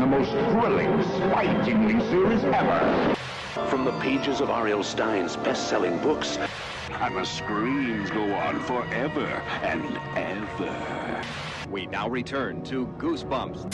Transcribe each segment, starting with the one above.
The most thrilling, spine-tingling series ever. From the pages of R.L. Stein's best-selling books, And the screams go on forever and ever. We now return to Goosebumps.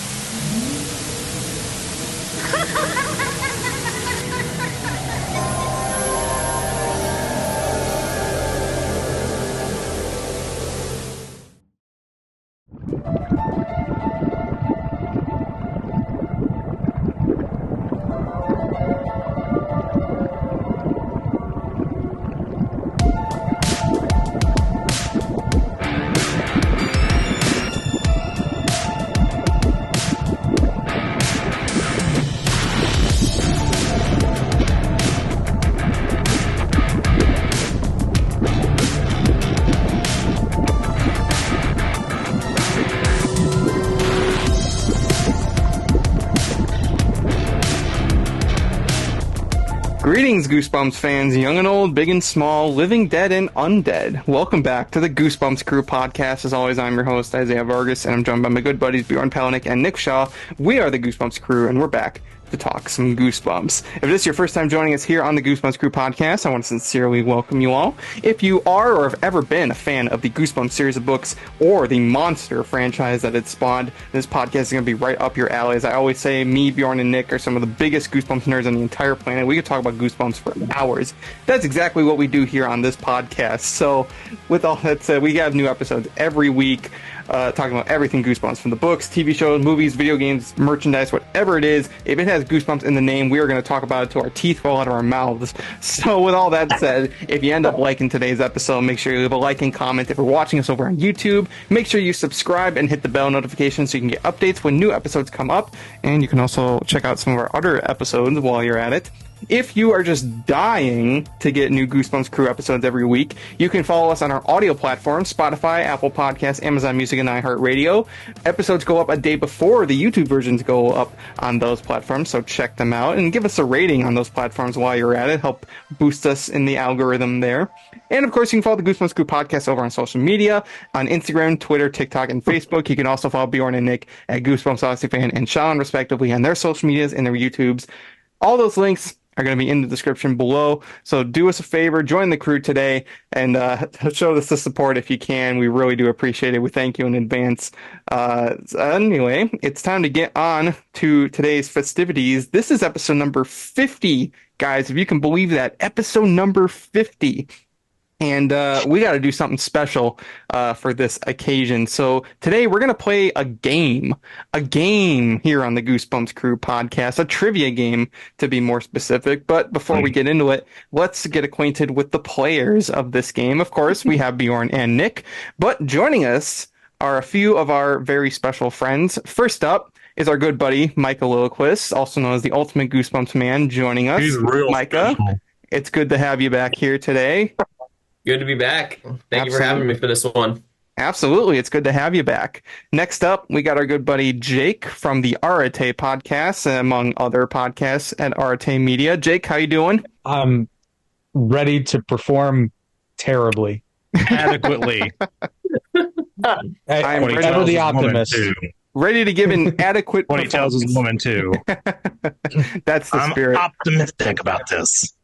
Greetings, Goosebumps fans, young and old, big and small, living dead and undead. Welcome back to the Goosebumps Crew Podcast. As always, I'm your host, Isaiah Vargas, and I'm joined by my good buddies, Bjorn and Nick Shaw. We are the Goosebumps Crew, and we're back to talk some Goosebumps. If this is your first time joining us here on the Goosebumps Crew Podcast, I want to sincerely welcome you all. If you are or have ever been a fan of the Goosebumps series of books or the monster franchise that it spawned, this podcast is going to be right up your alley. As I always say, me, Bjorn, and Nick are some of the biggest Goosebumps nerds on the entire planet. We could talk about Goosebumps for hours. That's exactly what we do here on this podcast. So with all that said, we have new episodes every week. Talking about everything Goosebumps, from the books, TV shows, movies, video games, merchandise, whatever it is. If it has Goosebumps in the name, we are going to talk about it till our teeth fall out of our mouths. So with all that said, if you end up liking today's episode, make sure you leave a like and comment. If you're watching us over on YouTube, make sure you subscribe and hit the bell notification so you can get updates when new episodes come up. And you can also check out some of our other episodes while you're at it. If you are just dying to get new Goosebumps Crew episodes every week, you can follow us on our audio platforms, Spotify, Apple Podcasts, Amazon Music, and iHeartRadio. Episodes go up a day before the YouTube versions go up on those platforms, so check them out and give us a rating on those platforms while you're at it. Help boost us in the algorithm there. And of course, you can follow the Goosebumps Crew Podcast over on social media, on Instagram, Twitter, TikTok, and Facebook. You can also follow Bjorn and Nick at Goosebumps Odyssey Fan and Sean, respectively, on their social medias and their YouTubes. All those links are going to be in the description below. So do us a favor, join the crew today, and show us the support if you can. We really do appreciate it. We thank you in advance. Anyway, it's time to get on to today's festivities. This is episode number 50, guys, if you can believe that. Episode number 50. And we got to do something special for this occasion. So today we're going to play a game here on the Goosebumps Crew Podcast, a trivia game to be more specific. But before we get into it, let's get acquainted with the players of this game. Of course, we have Bjorn and Nick, but joining us are a few of our very special friends. First up is our good buddy, Micah Lilyquist, also known as the Ultimate Goosebumps Man, joining us. He's real Micah, special. It's good to have you back here today. Good to be back. Thank you for having me for this one. Absolutely. It's good to have you back. Next up, we got our good buddy Jake from the Arate podcast, among other podcasts at Arate Media. Jake, how you doing? I'm ready to perform terribly. Adequately. I'm ever the optimist. Ready to give an adequate What he tells his woman, too. That's the spirit. I'm optimistic about this.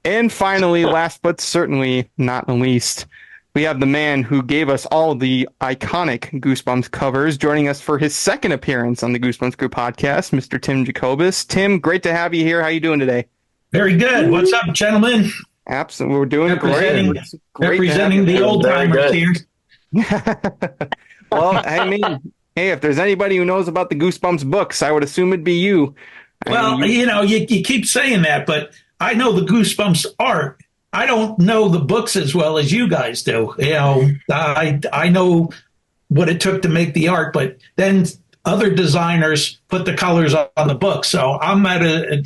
And finally, last but certainly not least, we have the man who gave us all the iconic Goosebumps covers, joining us for his second appearance on the Goosebumps Crew Podcast, Mr. Tim Jacobus. Tim, great to have you here. How you doing today? Very good. What's up, gentlemen? Absolutely. We're doing great. Representing the old timers here. Well, I mean, hey, if there's anybody who knows about the Goosebumps books, I would assume it'd be you. Well, you keep saying that, but I know the Goosebumps art. I don't know the books as well as you guys do. I know what it took to make the art, but then other designers put the colors on the book. So I'm at a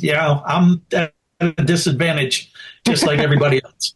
disadvantage, just like everybody else.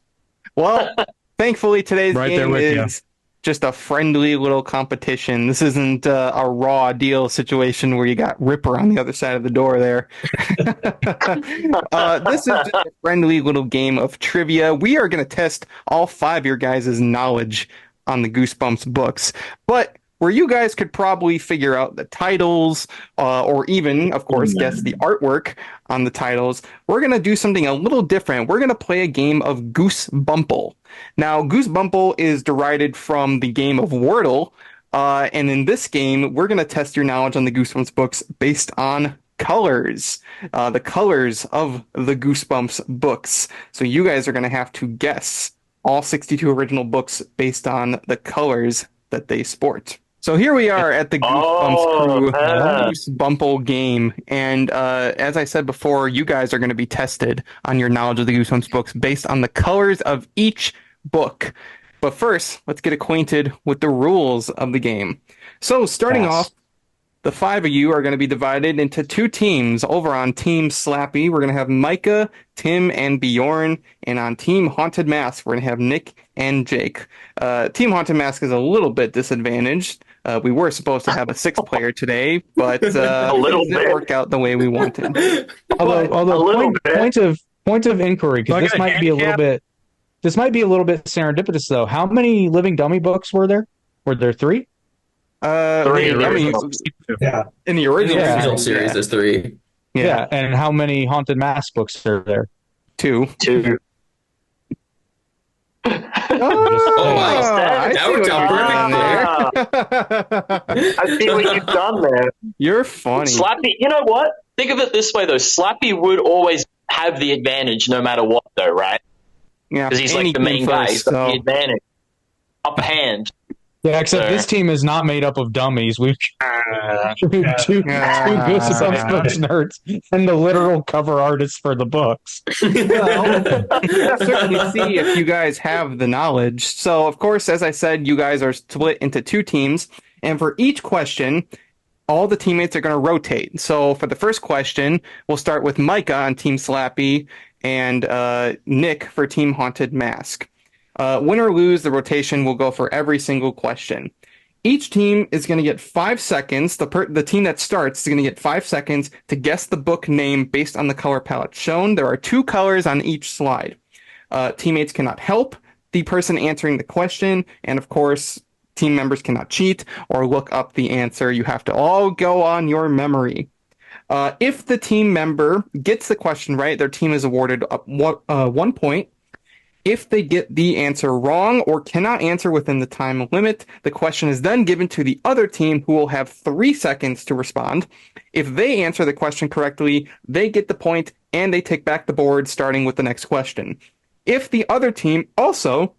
Well, thankfully today's Right there game with you. is just a friendly little competition. This isn't a raw deal situation where you got Ripper on the other side of the door there. This is just a friendly little game of trivia. We are going to test all five of your guys' knowledge on the Goosebumps books. But where you guys could probably figure out the titles or even, of course, guess the artwork on the titles. We're going to do something a little different. We're going to play a game of GooseBumple. Now, GooseBumple is derived from the game of Wordle, and in this game, we're going to test your knowledge on the Goosebumps books based on colors, the colors of the Goosebumps books. So you guys are going to have to guess all 62 original books based on the colors that they sport. So here we are at the Goosebumps Crew GooseBumple game. And as I said before, you guys are going to be tested on your knowledge of the Goosebumps books based on the colors of each book. But first, let's get acquainted with the rules of the game. So starting off, the 5 of you are going to be divided into 2 teams. Over on Team Slappy, we're going to have Micah, Tim, and Bjorn. And on Team Haunted Mask, we're going to have Nick and Jake. Team Haunted Mask is a little bit disadvantaged. We were supposed to have a 6th player today, but it didn't work out the way we wanted. Although point of inquiry, because this might be a little bit serendipitous, though. How many Living Dummy books were there? Were there 3? 3 in the original series, there's 3. Yeah, and how many Haunted Mask books are there? 2. That worked out perfect there. I see what you've done there. You're funny. Slappy, you know what? Think of it this way, though. Slappy would always have the advantage no matter what, though, right? Yeah, because he's like the main guy. He's got the advantage. Upper hand. Yeah, except this team is not made up of dummies. We've two Goosebumps books nerds and the literal cover artists for the books. Well, we'll certainly see if you guys have the knowledge. So, of course, as I said, you guys are split into 2 teams. And for each question, all the teammates are going to rotate. So for the first question, we'll start with Micah on Team Slappy and Nick for Team Haunted Mask. Win or lose, the rotation will go for every single question. Each team is going to get 5 seconds. The team that starts is going to get 5 seconds to guess the book name based on the color palette shown. There are 2 colors on each slide. Teammates cannot help the person answering the question, and of course, team members cannot cheat or look up the answer. You have to all go on your memory. If the team member gets the question right, their team is awarded 1 point. If they get the answer wrong or cannot answer within the time limit, the question is then given to the other team, who will have 3 seconds to respond. If they answer the question correctly, they get the point and they take back the board, starting with the next question. If the other team also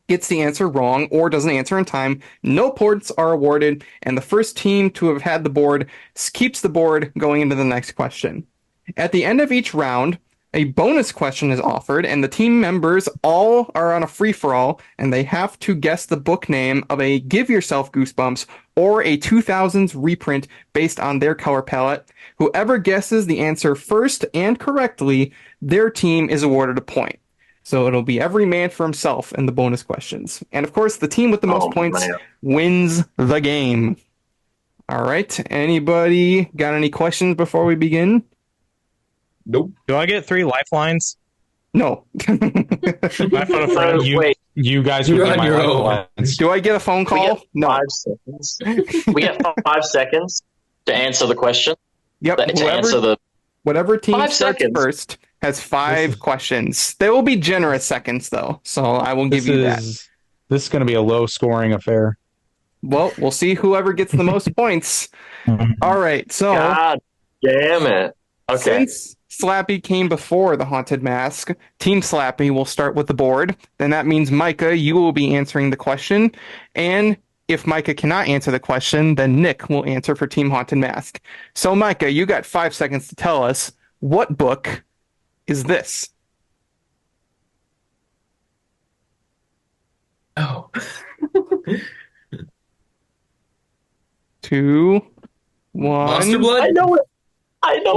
gets the answer wrong or doesn't answer in time, no points are awarded, and the first team to have had the board keeps the board going into the next question. At the end of each round, a bonus question is offered, and the team members all are on a free-for-all, and they have to guess the book name of a Give Yourself Goosebumps or a 2000s reprint based on their color palette. Whoever guesses the answer first and correctly, their team is awarded a point. So it'll be every man for himself in the bonus questions. And of course, the team with the most points wins the game. All right. Anybody got any questions before we begin? Nope. Do I get 3 lifelines? No. My friend, you guys are on your own. Do I get a phone call? No. 5 seconds. We get 5 seconds to answer the question. Yep. Whatever team starts first has 5 questions. They will be generous seconds, though, so I will give you that. This is going to be a low-scoring affair. Well, we'll see whoever gets the most points. All right, so... God damn it. Okay. Since Slappy came before the Haunted Mask, Team Slappy will start with the board. Then that means, Micah, you will be answering the question. And if Micah cannot answer the question, then Nick will answer for Team Haunted Mask. So, Micah, you got 5 seconds to tell us, what book is this? Oh. 2, 1. Monster Blood? I know it.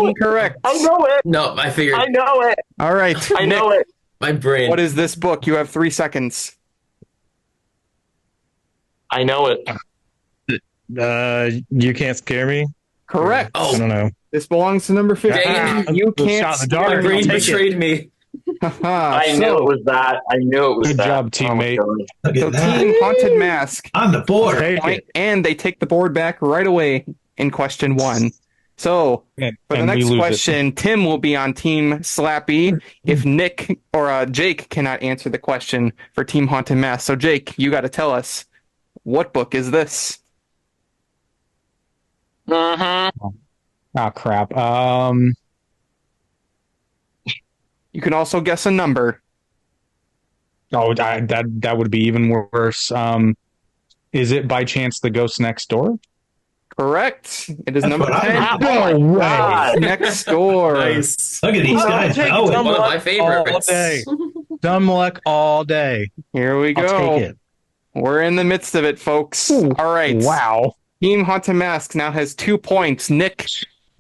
Incorrect. I know it. No, I figured. I know it. All right. I know it. My brain. What is this book? You have 3 seconds. I know it. You Can't Scare Me? Correct. I don't know. This belongs to number 15. Dang. You can't. My brain betrayed me. I knew it was that. I knew it was Good that. job, teammate. Look So at that. Team Haunted Mask On the board. Take point, it. and they take the board back right away in question 1. So And for the we next lose it. question, Tim will be on Team Slappy if Nick or Jake cannot answer the question for Team Haunted Mask. So Jake, you got to tell us, what book is this? Mm-hmm. Oh, crap. You can also guess a number. Oh, that would be even worse. Is it by chance The Ghost Next Door? Correct. It is That's number what I 10. thought. No God. Next door. Nice. Look at these guys. take know it. some One of my all favorites. day. Dumb luck all day. Here we I'll go. take it. We're in the midst of it, folks. Ooh, All right. Wow. Team Haunted Mask now has 2 points. Nick,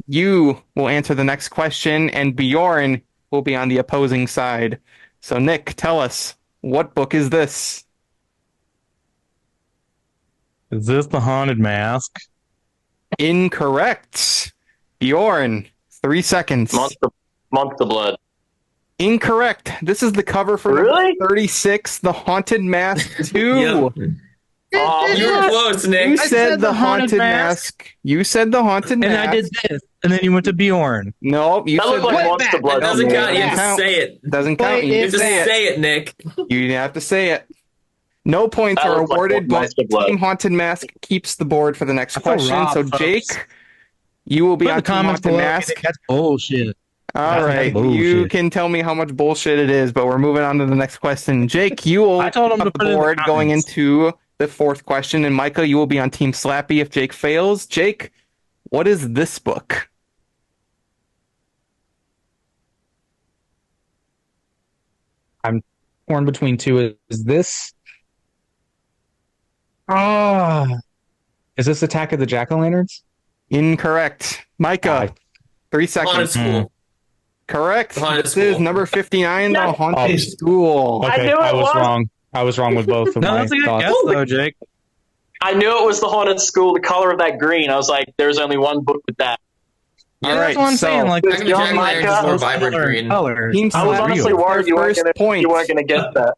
you will answer the next question, and Bjorn will be on the opposing side. So, Nick, tell us, what book is this? Is this The Haunted Mask? Incorrect. Bjorn, 3 seconds. Monster Blood. Incorrect. This is the cover for Really? number 36, The Haunted Mask 2. Yep. You were close, Nick. You said the Haunted Mask. You said the Haunted Mask. And I did this. And then you went to Bjorn. Nope. You That said looked like Monster Blood. It doesn't count. You have to Count. say it. Doesn't count. You You need have to to say it. say it, Nick. You have to say it. No points That are looks like awarded, but Monster Blood. Team Haunted Mask keeps the board for the next That's a question. rob, So, folks. Jake, you will be Put in on the Team comments Haunted below. Mask. That's bullshit. All That's right. bullshit. You can tell me how much bullshit it is, but we're moving on to the next question. Jake, you will I told him be to on the put it in the board going comments. into the 4th question. And Micah, you will be on Team Slappy if Jake fails. Jake, what is this book? Torn between 2. Is this? Ah. Is this Attack of the Jack-O-Lanterns? Incorrect. Micah, 3 Haunted seconds. School. Correct. The Haunted This School. is number 59, The Haunted Oh. School. I Okay, knew I it was was. wrong. I was wrong with both of No, my that's a good thoughts. guess, though, Jake. I knew it was the Haunted School. The color of that green. I was like, there's only one book with that. Yeah, All that's right, what I'm so- saying. Like, Back in the Young Dragon Lanterns is Micah. more vibrant green. color. Team I was Slappy honestly gets worried their you weren't first gonna point. get that.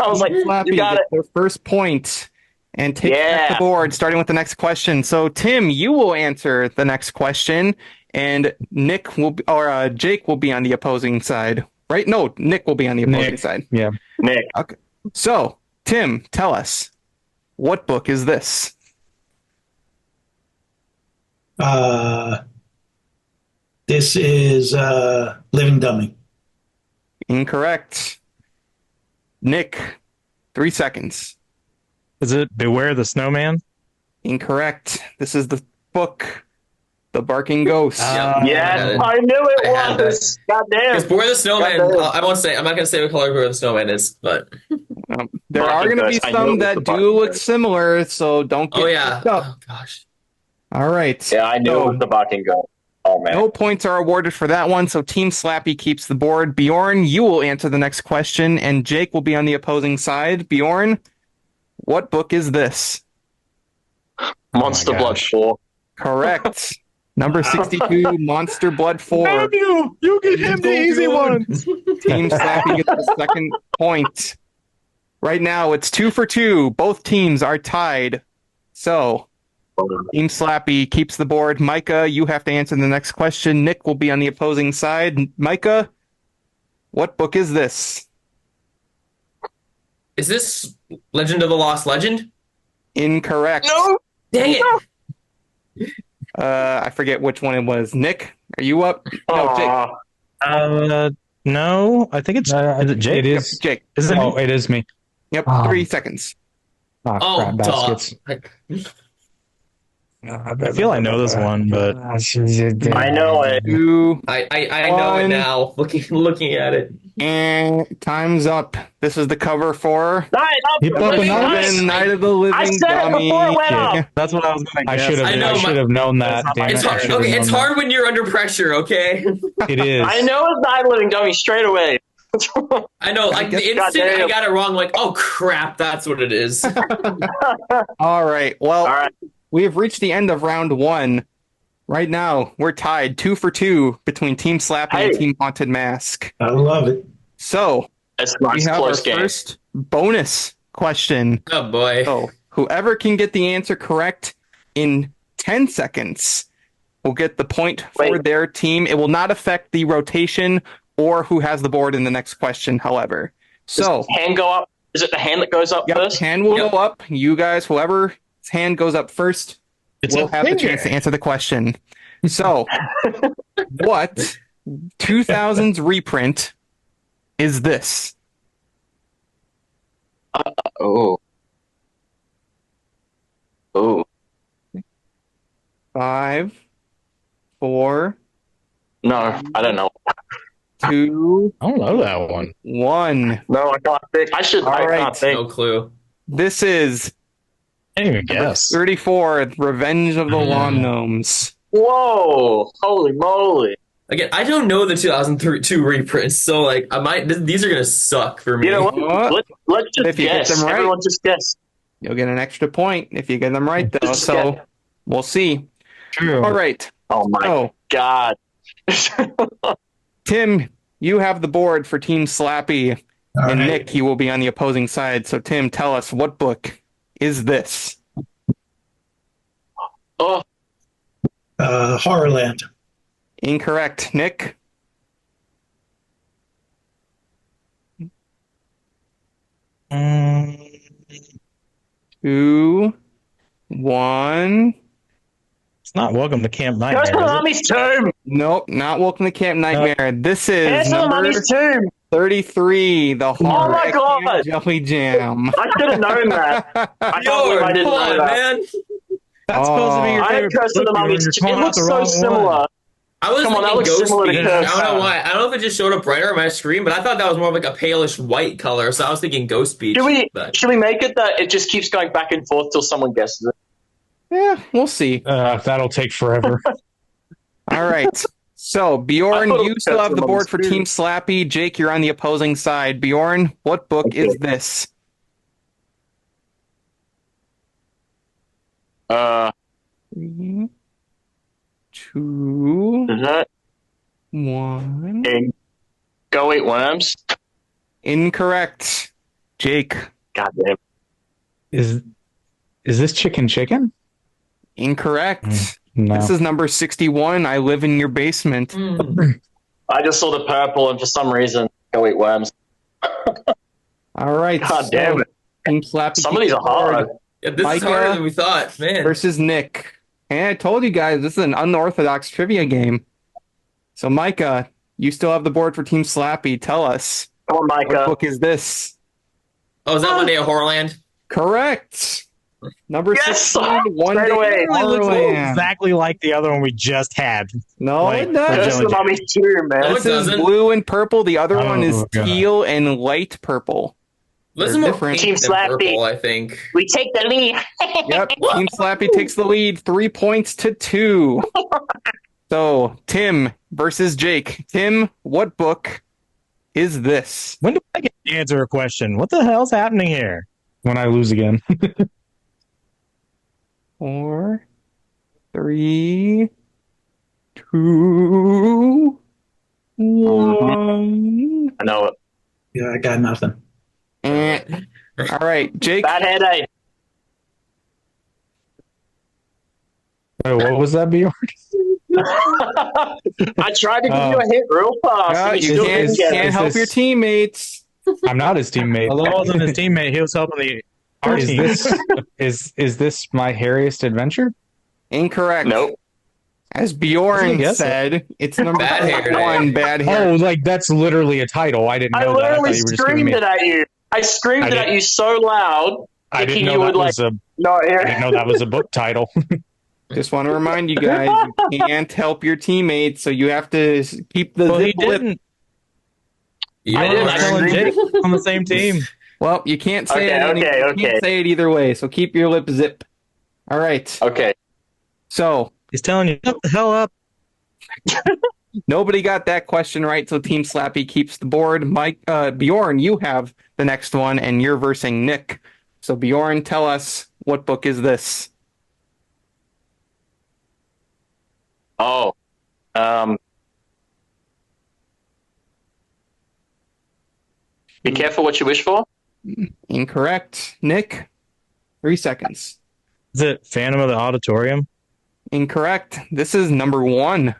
I was like, Slappy you got gets it. their first point and takes back Yeah. the board, starting with the next question. So, Tim, you will answer the next question, and Nick will be, or Jake will be on the opposing side. Right? No, Nick will be on the opposing Nick. side. Yeah. Nick. Okay. So, Tim, tell us, what book is this? This is Living Dummy. Incorrect. Nick, 3 seconds. Is it Beware the Snowman? Incorrect. This is the book, The Barking Ghost. Yes, I knew it I had was. God Because damn. Beware the Snowman, Goddamn. I won't say. I'm not going to say what color Beware the Snowman is, but There are Barking going to be Ghost. I knew some it was that the do Barking look Ghost. similar, so don't get oh yeah, tripped up. oh gosh. All right. Yeah, I knew So, it was the Barking Ghost. Oh, man. no points are awarded for that one, so Team Slappy keeps the board. Bjorn, you will answer the next question, and Jake will be on the opposing side. Bjorn, what book is this? Monster Blood gosh. 4. Correct. Number 62, Monster Blood 4. You get him the easy one. Team Slappy gets the second point. Right now, it's 2 for 2. Both teams are tied. So, Team Slappy keeps the board. Micah, you have to answer the next question. Nick will be on the opposing side. Micah, what book is this? Is this Legend of the Lost Legend? Incorrect. No. Dang it! I forget which one it was. Nick, are you up? No, Jake. Aw. No, I think it's. Is it Jake? It is. Jake. Is it? Oh, it is me. Yep, Oh. 3 seconds. Oh, Oh, crap baskets. duh. I feel I know this one, but I know it. 2, I know it One. now. Looking at it. and time's up. This is the cover for Hip Hop Nice. Anonymous. Night of the Living I said it Dummy. before it went up. That's what I was going to I guess. should have. I know, I should have known that. Damn It's it, I hard. should have Okay, known it's that. hard when you're under pressure. Okay. It is. I know it's Night of the Living Dummy straight away. I know. Like the guess- instant I Goddamn. got it wrong, like, oh crap, that's what it is. All right. Well, All right. we have reached the end of round 1. Right now, we're tied 2 for 2 between Team Slappy and Hey. Team Haunted Mask. I love it. So, It's we nice, have our close game. first bonus question. Oh boy. So, whoever can get the answer correct in 10 seconds will get the point for Wait. their team. It will not affect the rotation or who has the board in the next question, however. So, Does the hand go up? Is it the hand that goes up yep, first? hand will go up. You guys, whoever's hand goes up first, will have the chance to answer the question. So, what 2000s reprint is this? Oh. 5, 4, No, I don't know. 2, I don't know that one. 1. No, I can't think. I All right. can't think. No clue. This is I didn't even guess. 34, Revenge of the Lawn Gnomes. Whoa! Holy moly! Again, I don't know the 2002 reprints, so like these are gonna suck for me. You know what? What? Let's just If you get guess. them right. Everyone just guess. You'll get an extra point if you get them right, though. Just So get- we'll see. True. All right. Oh my So, god! Tim, you have the board for Team Slappy, All and right. Nick, you will be on the opposing side. So, Tim, tell us, what book is this? Oh, Horrorland. Incorrect. Nick? Two, one. It's not Welcome to Camp Go Nightmare. to the is it? mummy's tomb. Nope, not Welcome to Camp Nightmare. This is Go to the number mummy's tomb. 33, the horror my at God. Camp Jelly Jam. I should have known that. I can't believe I didn't know that. man. That's supposed to be your I had favorite Curse of book. the Mummy's You're tomb. It calling out looks the so wrong similar. one. I was Come on, that thinking looks Ghost similar to Beach. Curse. I don't know why. I don't know if it just showed up brighter on my screen, but I thought that was more of like a palish white color, so I was thinking Ghost Beach. But Should we make it that it just keeps going back and forth till someone guesses it? Yeah, we'll see. That'll take forever. All right. So, I Bjorn, thought it you was still have the Curse of the board for Mummy's Team Slappy. Jake, you're on the opposing side. Bjorn, what book is this? Three, two, Is that 1. in Go Eat Worms? Incorrect. Jake, God damn. Is this Chicken? incorrect. No. This is number 61. I live in your basement. I just saw the purple, and for some reason, Go Eat Worms. All right. God damn it. Team Slappy. Some of these are hard. yeah, this Micah is harder than we thought, man. Versus Nick. And I told you guys, this is an unorthodox trivia game. So, Micah, you still have the board for Team Slappy. Tell us, Come on, what Micah. book is this? Oh, is that One Day at Horrorland? Correct. Number Yes! 16, One Straight Day away. at It looks Horrorland. exactly like the other one we just had. No, Like, it doesn't. Curse of the Mummy's tomb, man. No, This it is doesn't. blue and purple. The other one is God. teal and light purple. This is They're more different. pink Team than Slappy. purple, I think. We take the lead. Yep. Team Slappy takes the lead, 3 points to 2. So, Tim versus Jake. Tim, what book is this? When do I get to answer a question? What the hell's happening here? When I lose again. 4, 3, 2, 1. I know it. Yeah, I got nothing. All right, Jake. Bad headache. Wait, what was that, Bjorn? I tried to give you a hit real fast. No, and you still can't, didn't get can't it. help this- your teammates. I'm not his teammate. I wasn't his teammate. He was helping our Is team. this is this my hairiest adventure? Incorrect. Nope. As I Bjorn guess said, it's number Bad hair day. 1, bad hair. Oh, like that's literally a title. I didn't I know that. I thought literally you were just giving screamed me. it at you. I screamed I it at didn't- you so loud. I didn't thinking know you that would, was a. Not I didn't here. know that was a book title. Just want to remind you guys, you can't help your teammates, so you have to keep the Well, he zip lip. didn't. You I know, didn't I tell screamed Jake. it. On the same team. Well, you can't say Okay, it. okay. You can't say it either way. So keep your lip zip. All right. Okay. So He's telling you, shut the hell up. nobody got that question right. So Team Slappy keeps the board. Bjorn, you have the next one, and you're versing Nick. So Bjorn, tell us, what book is this? Oh. Be careful what you wish for. Incorrect. Nick, 3 seconds. Is it Phantom of the Auditorium? Incorrect. This is number 1.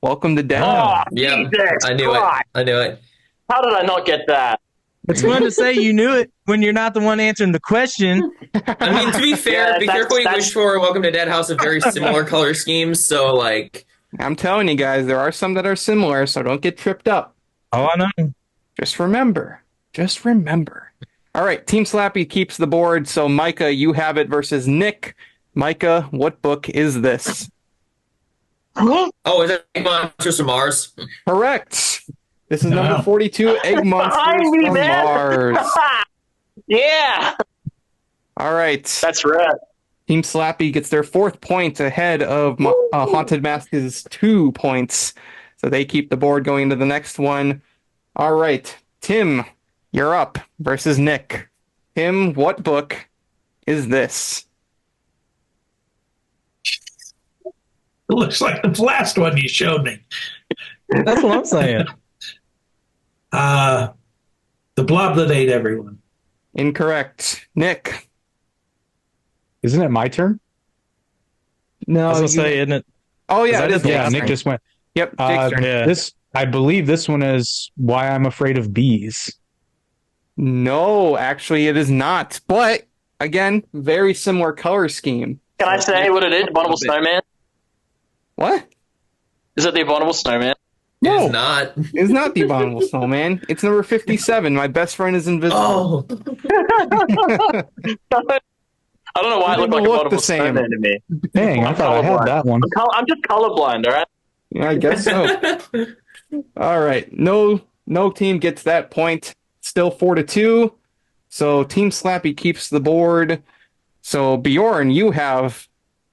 Welcome to Dead. Oh, Yeah, Jesus I knew Christ. it. I knew it. How did I not get that? It's fun to say you knew it when you're not the one answering the question. I mean, to be fair, Yeah, Be Careful What You Wish For and Welcome to Dead House have very similar color schemes, so, like... I'm telling you guys, there are some that are similar, so don't get tripped up. Oh, I know. Just remember. Just remember. All right, Team Slappy keeps the board, so Micah, you have it versus Nick. Micah, what book is this? Oh, is that Monsters from Mars? Correct. This is number 42, Egg Monsters Behind me, from man. Mars. Yeah. All right. That's right. Team Slappy gets their 4th point ahead of Haunted Mask's 2 points. So they keep the board going into the next one. All right. Tim, you're up versus Nick. Tim, what book is this? It looks like the last one you showed me. That's what I'm saying. The Blob That Ate Everyone. Incorrect. Nick. Isn't it my turn? No. I was going to say, isn't it? Oh, yeah. It is Yeah, Nick's Nick turn. just went. Yep. Jake's turn. Yeah. I believe this one is Why I'm Afraid of Bees. No, actually, it is not. But, again, very similar color scheme. Can I say what it is? Abominable Snowman? What? Is it the Abominable Snowman? No. It's not. It's not the Abominable Snowman. It's number 57. My best friend is invisible. Oh. I don't know why it looked like They look Abominable the same. Snowman to me. Dang, I thought I had that one. I'm just colorblind, all right? Yeah, I guess so. All right. No team gets that point. Still 4-2. So Team Slappy keeps the board. So Bjorn, you have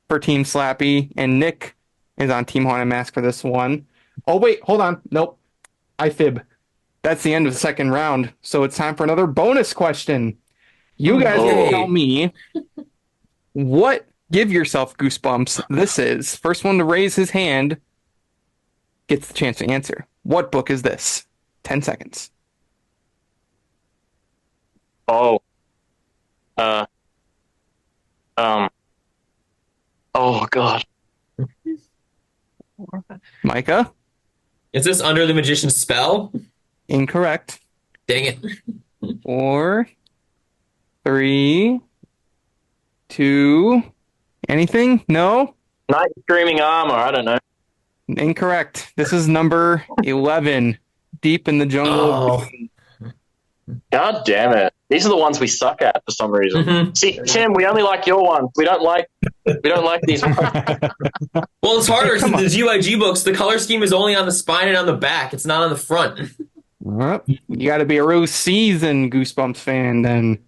for Team Slappy, and Nick is on Team Haunted Mask for this one. Oh, wait, hold on. Nope. I fib. That's the end of the second round. So it's time for another bonus question. You guys can tell me what Give Yourself Goosebumps this is. First one to raise his hand gets the chance to answer. What book is this? 10 seconds. Oh. Oh, God. Micah? Is this Under the Magician's Spell? Incorrect. Dang it. 4, 3, 2, anything? No? Night Screaming Armor, I don't know. Incorrect. This is number 11. Deep in the Jungle. Oh. God damn it. These are the ones we suck at for some reason. Mhm. See, Tim, we only like your ones. We don't like these ones. Well, it's harder since the GYG books, the color scheme is only on the spine and on the back. It's not on the front. Well, you got to be a real seasoned Goosebumps fan then.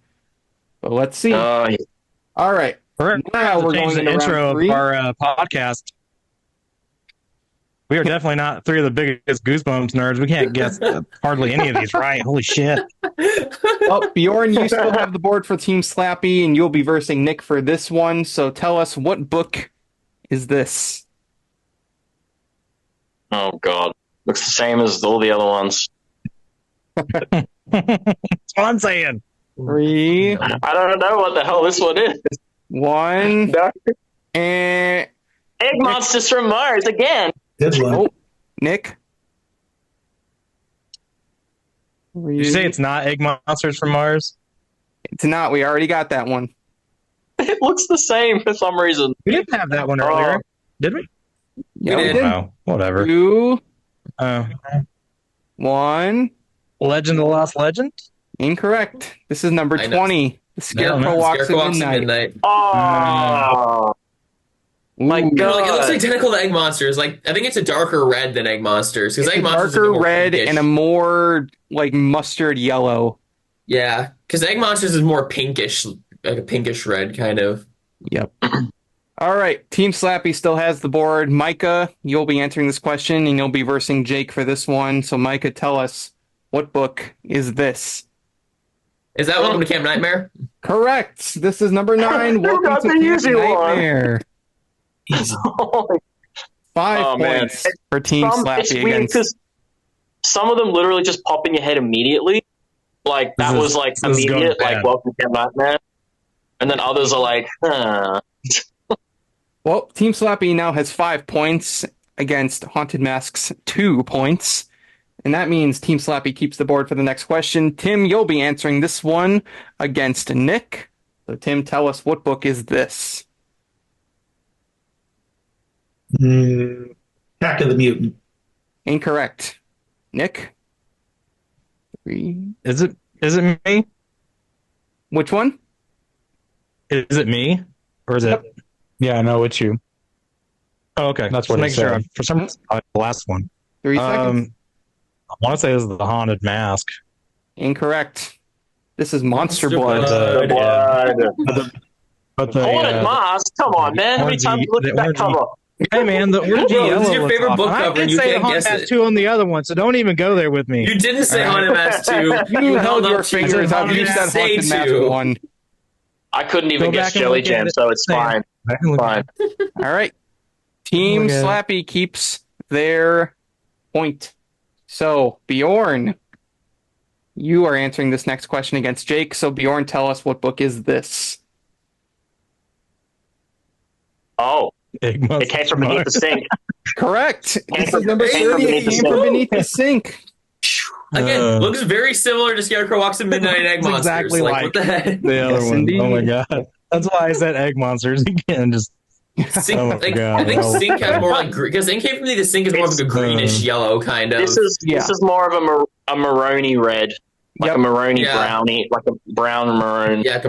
But let's see. Oh, yeah. All right. Now we're going the into intro round 3. of our podcast. We are definitely not 3 of the biggest Goosebumps nerds. We can't guess hardly any of these right. Holy shit. Oh, Bjorn, you still have the board for Team Slappy, and you'll be versing Nick for this one. So tell us, what book is this? Oh, God. Looks the same as all the other ones. That's what I'm saying. 3, I don't know what the hell this one is. 1, No. and... Egg Monsters from Mars again. Good one. Oh, Nick? Did you say it's not Egg Monsters from Mars? It's not. We already got that one. It looks the same for some reason. We didn't have that one earlier. Did we? Yeah, we did. did. Oh, whatever. 2, Oh. 1. Legend of the Lost Legend? Incorrect. This is number I know. 20. The Scarecrow no, Walks Scarecrow at Walks at Midnight. Midnight. Oh, my Ooh. God. Like, it looks identical to Egg Monsters. Like, I think it's a darker red than Egg Monsters. Because It's Egg a Monsters darker are a bit more red pinkish. and a more like mustard yellow. Yeah, because Egg Monsters is more pinkish, like a pinkish red kind of. Yep. All right. Team Slappy still has the board. Micah, you'll be answering this question, and you'll be versing Jake for this one. So, Micah, tell us, what book is this? Is that Welcome to Camp Nightmare? Correct. This is number 9. You Welcome got to the Camp easy one. Nightmare. 5 man. points for Team It's Slappy weird against. because some of them literally just pop in your head immediately. Like, that was like this is going immediate, like, bad. Welcome to Nightmare. And then others are like, Well, Team Slappy now has 5 points against Haunted Mask's 2 points. And that means Team Slappy keeps the board for the next question. Tim, you'll be answering this one against Nick. So, Tim, tell us, what book is this? Attack of the Mutant. Incorrect. Nick? 3. Is it me? Which one? Is it me? Or is it? Yeah, no, it's you. Oh, okay. That's Just what it make sure. said. For some reason, the last one. 3 seconds. I want to say this is the Haunted Mask. Incorrect. This is Monster Blood. But the Haunted Mask? Come on, man. How many times you looked at that cover? Hey, man, the orangey Bro, yellow this is your looks favorite book awesome. cover, I and did you say can't Haunted guess Mask it. 2 on the other one, so don't even go there with me. You didn't say Haunted Mask 2. You held your up to fingers up. You didn't said say Haunted Mask 2. 1. I couldn't even Go guess back and Jelly look at Jam, it. so it's fine. Fine. All right. Team Look at it. Slappy keeps their point. So, Bjorn, you are answering this next question against Jake. So, Bjorn, tell us, what book is this? Oh, It must it came from beneath the sink. Correct. This is number Came from 30. beneath It the came from sink. beneath the sink. Again, looks very similar to Scarecrow Walks in Midnight and Egg It's Monsters. exactly Like, like what the heck? the other Yes, one. indeed. Oh my god. That's why I said egg monsters again. Just Sink, Oh my like, God, I think no. Sink has more like because Ink came from the Sink is more of like a greenish yellow kind of. This is more of a maroony red, like Yep. a maroony Yeah. brownie, like a brown maroon. yeah.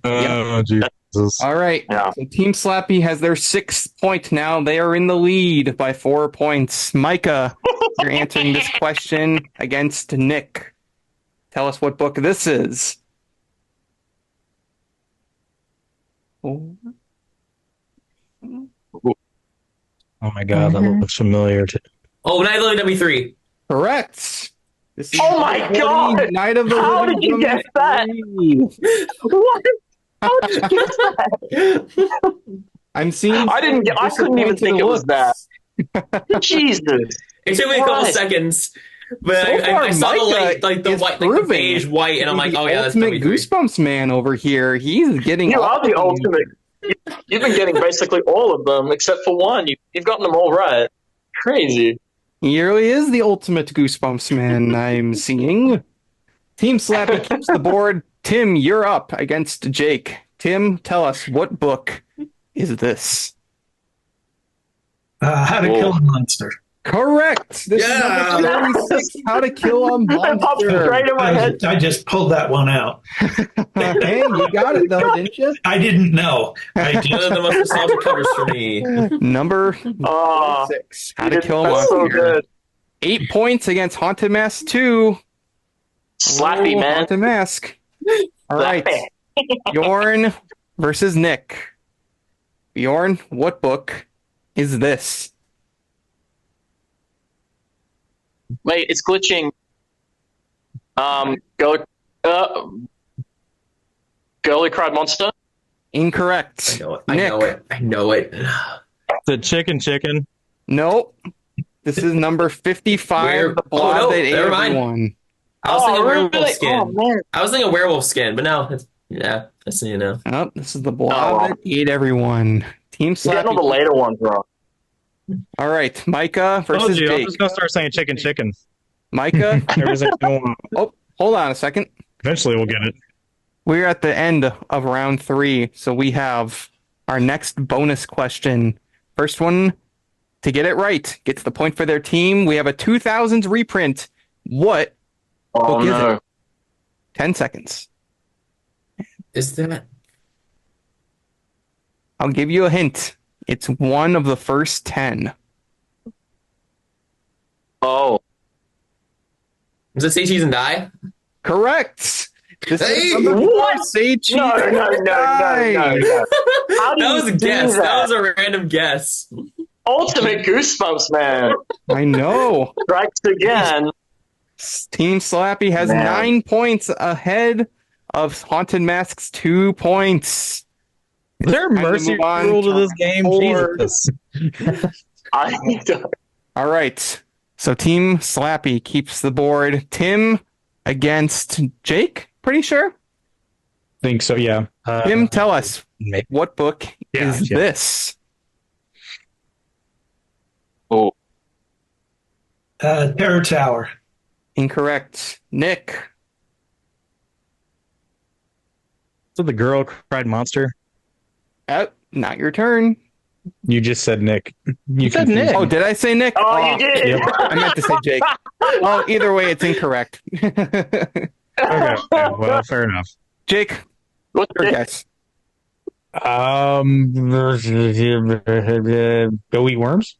oh Jesus. All right. Yeah. So Team Slappy has their 6th point now. They are in the lead by 4 points. Micah, you're answering this question against Nick. Tell us what book this is. Oh. Oh my god, that looks familiar too. Oh, Night of the Living Dummy 3. Correct. This is Oh my God! Night of the How Living did you Dummy guess that? 3. What? How did you guess that? I'm seeing. I couldn't even think it was that. Jesus. It took me a couple Christ. seconds, but So far, I saw the Micah like the is white, like the proving beige white, and I'm like, oh yeah, that's ultimate Dummy 3. Goosebumps man over here. He's getting. You all are the of them. ultimate. You've been getting basically all of them except for one. You've gotten them all right. Crazy. He really is the ultimate Goosebumps man. I'm seeing. Team Slappy keeps the board. Tim, you're up against Jake. Tim, tell us, what book is this? How to Kill a Monster. Correct. This is number 36. How to Kill a That popped Monster. straight in my head. I just pulled that one out. Hey, you got it though, didn't you? I didn't know. I One of just, the most nostalgic covers for me. Number Oh, 36. How to Kill a that's Monster. so good. 8 points against Haunted Mask 2. Slappy, Oh, man. Haunted Mask. All right. Slappy. Bjorn versus Nick. Bjorn, what book is this? Wait, it's glitching. Girly Cried Monster? Incorrect. I know it. Nick. I know it. The chicken. Nope. This is number 55. The blob no, that ate never mind. everyone. I was thinking really? werewolf skin. Oh, man. I was thinking werewolf skin, but no, that's Oh, this is the blob that ate everyone. Team You're getting all the Slappy. later ones wrong. All right, Micah Told versus you, I'm Jake. just gonna start saying chicken. Micah. Every single one. Oh, hold on a second. Eventually we'll get it. We're at the end of round 3, so we have our next bonus question. First one to get it right gets the point for their team. We have a 2000s reprint. What Oh, book is no. it? 10 seconds. Is that? I'll give you a hint. It's one of the first 10. Oh. Is it Say Cheese and Die? Correct. This Hey, is number 4. what? Say cheese. No. How do That you was a do guess. that? That was a random guess. Ultimate Goosebumps, man. I know. Strikes again. Team Slappy has Man. 9 points ahead of Haunted Mask's 2 points. Is there Time to mercy move on rule to to this game? round 4. Jesus. All right. So Team Slappy keeps the board. Tim against Jake, pretty sure? Think so, yeah. Tim, tell us, maybe. what book is this? Oh, Terror Tower. Incorrect. Nick. So the girl cried monster. Not your turn. You just said Nick. You said confused Nick. me. Oh, did I say Nick? you did. Yep. I meant to say Jake. Well, either way, it's incorrect. Okay, well, fair enough. Jake, What's your it? guess. Go eat worms?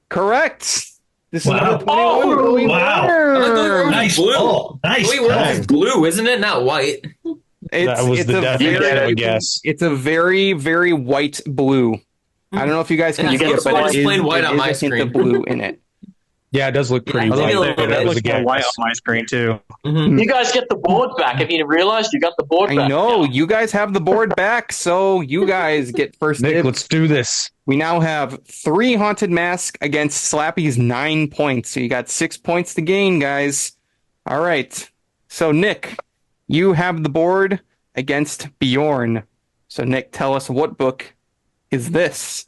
Correct. This Wow. is number 21. Oh, Go Eat wow. Worms. I thought Gooey Worms Nice was blue. pull. Nice Gooey Worms pull. is blue, isn't it? Not white. It's, That was it's the a definition very, of a guess. It's a very, very white blue. I don't know if you guys can And see you it, get but just it is, plain white on it my is a hint of screen. blue in it. Yeah, it does look pretty Yeah, white. maybe a little bit. That That was looks a guess. white on my screen too. You guys get the board back. Have you realized you got the board back? I know. now? You guys have the board back, so you guys get first Nick, dibs. let's do this. We now have 3 Haunted Mask against Slappy's 9 points. So you got 6 points to gain, guys. All right. So, Nick, you have the board against Bjorn. So, Nick, tell us, what book is this?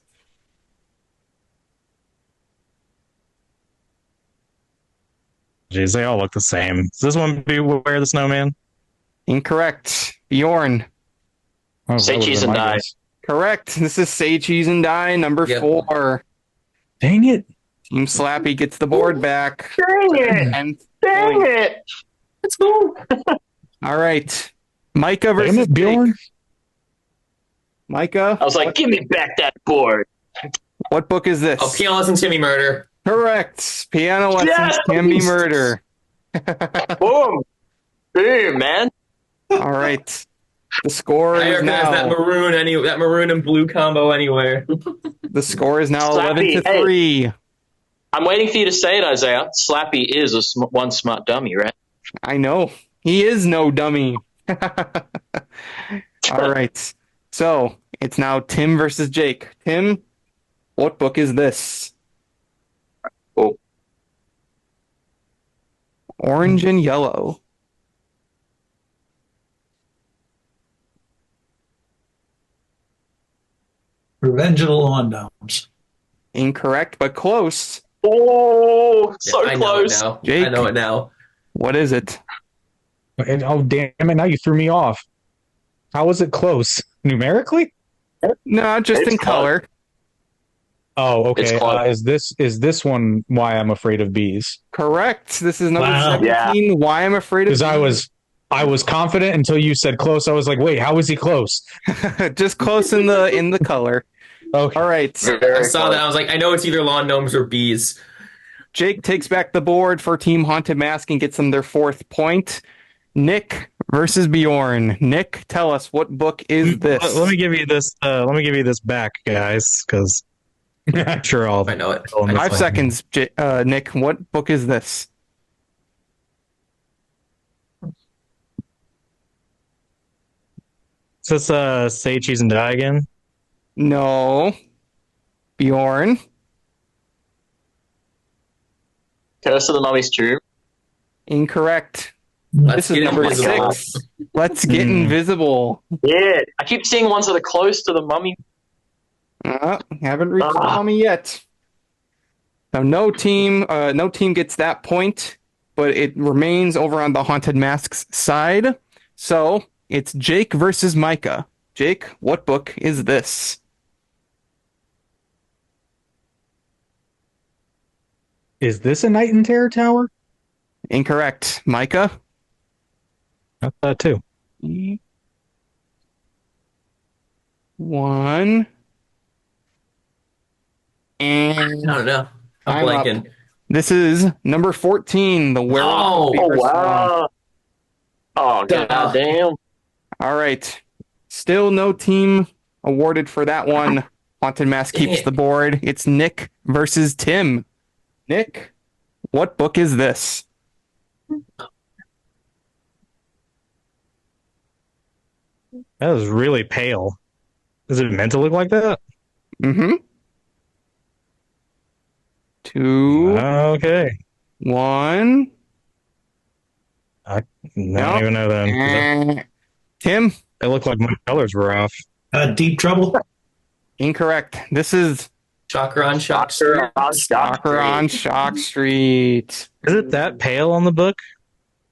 Jeez, they all look the same. Does this one Beware the Snowman? Incorrect. Bjorn. Oh, Say that would've cheese been and my die. guess. Correct. This is Say Cheese and Die, number Yep. 4. Dang it. Team Slappy gets the board back. Dang it! And Dang it! Let's go. all right. Micah versus Damn it, Bjorn. Jake. Micah, I was like, give me back that board. what book is this? Oh, Piano Lesson Timmy Murder. Correct. Piano lessons Yes! can be murder. Boom. Boom, man. All right. The score I is recognize that now that maroon and blue combo anywhere. the score is now Slappy, 11-3. I'm waiting for you to say it, Isaiah. Slappy is one smart dummy, right? I know. He is no dummy. All right. So, it's now Tim versus Jake. Tim, what book is this? Oh. Orange and yellow. Revenge of the Lawn Gnomes. Incorrect, but close. Oh, so I close. know it now. Jake? I know it now. What is it? And, oh, damn it. Now you threw me off. How was it close? Numerically? No, just It's in close. color. Oh, It's okay. close. Is this one Why I'm Afraid of Bees? Correct. This is number Wow. 17. Why I'm afraid of Because I was confident until you said close. I was like, wait, how is he close? just close in the color. Okay. All right. I saw that. I was like, I know it's either lawn gnomes or bees. Jake takes back the board for Team Haunted Mask and gets them their 4th point. Nick versus Bjorn. Nick, tell us, what book is this? Let me give you this. Let me give you this back, guys, because I'm sure I'll. I know it. I'll miss 5 it. seconds, Nick. What book is this? Is this Say Cheese and Die again? No. Bjorn. Curse of the Mummy's Tomb. Incorrect. Let's This is get number invisible. 6. Let's get invisible. Yeah, I keep seeing ones that are close to the mummy. Haven't reached the mummy yet. Now, no team gets that point, but it remains over on the Haunted Masks side. So it's Jake versus Micah. Jake, what book is this? Is this A Night in Terror Tower? Incorrect. Micah? That's that too. 1. I And don't know. I'm I'm up. blanking. this is number 14, the Werewolf. Oh, Oh, Fever Song. wow. Oh, Duh. goddamn. All right. Still no team awarded for that one. Haunted Mask Dang keeps it. the board. It's Nick versus Tim. Nick, what book is this? That is really pale. Is it meant to look like that? Mm-hmm. 2, Okay. 1. I don't even know then. Tim? It looked like my colors were off. Deep Trouble. Incorrect. This is Shocker on Shock Street. Shocker on Shock Street. Is it that pale on the book?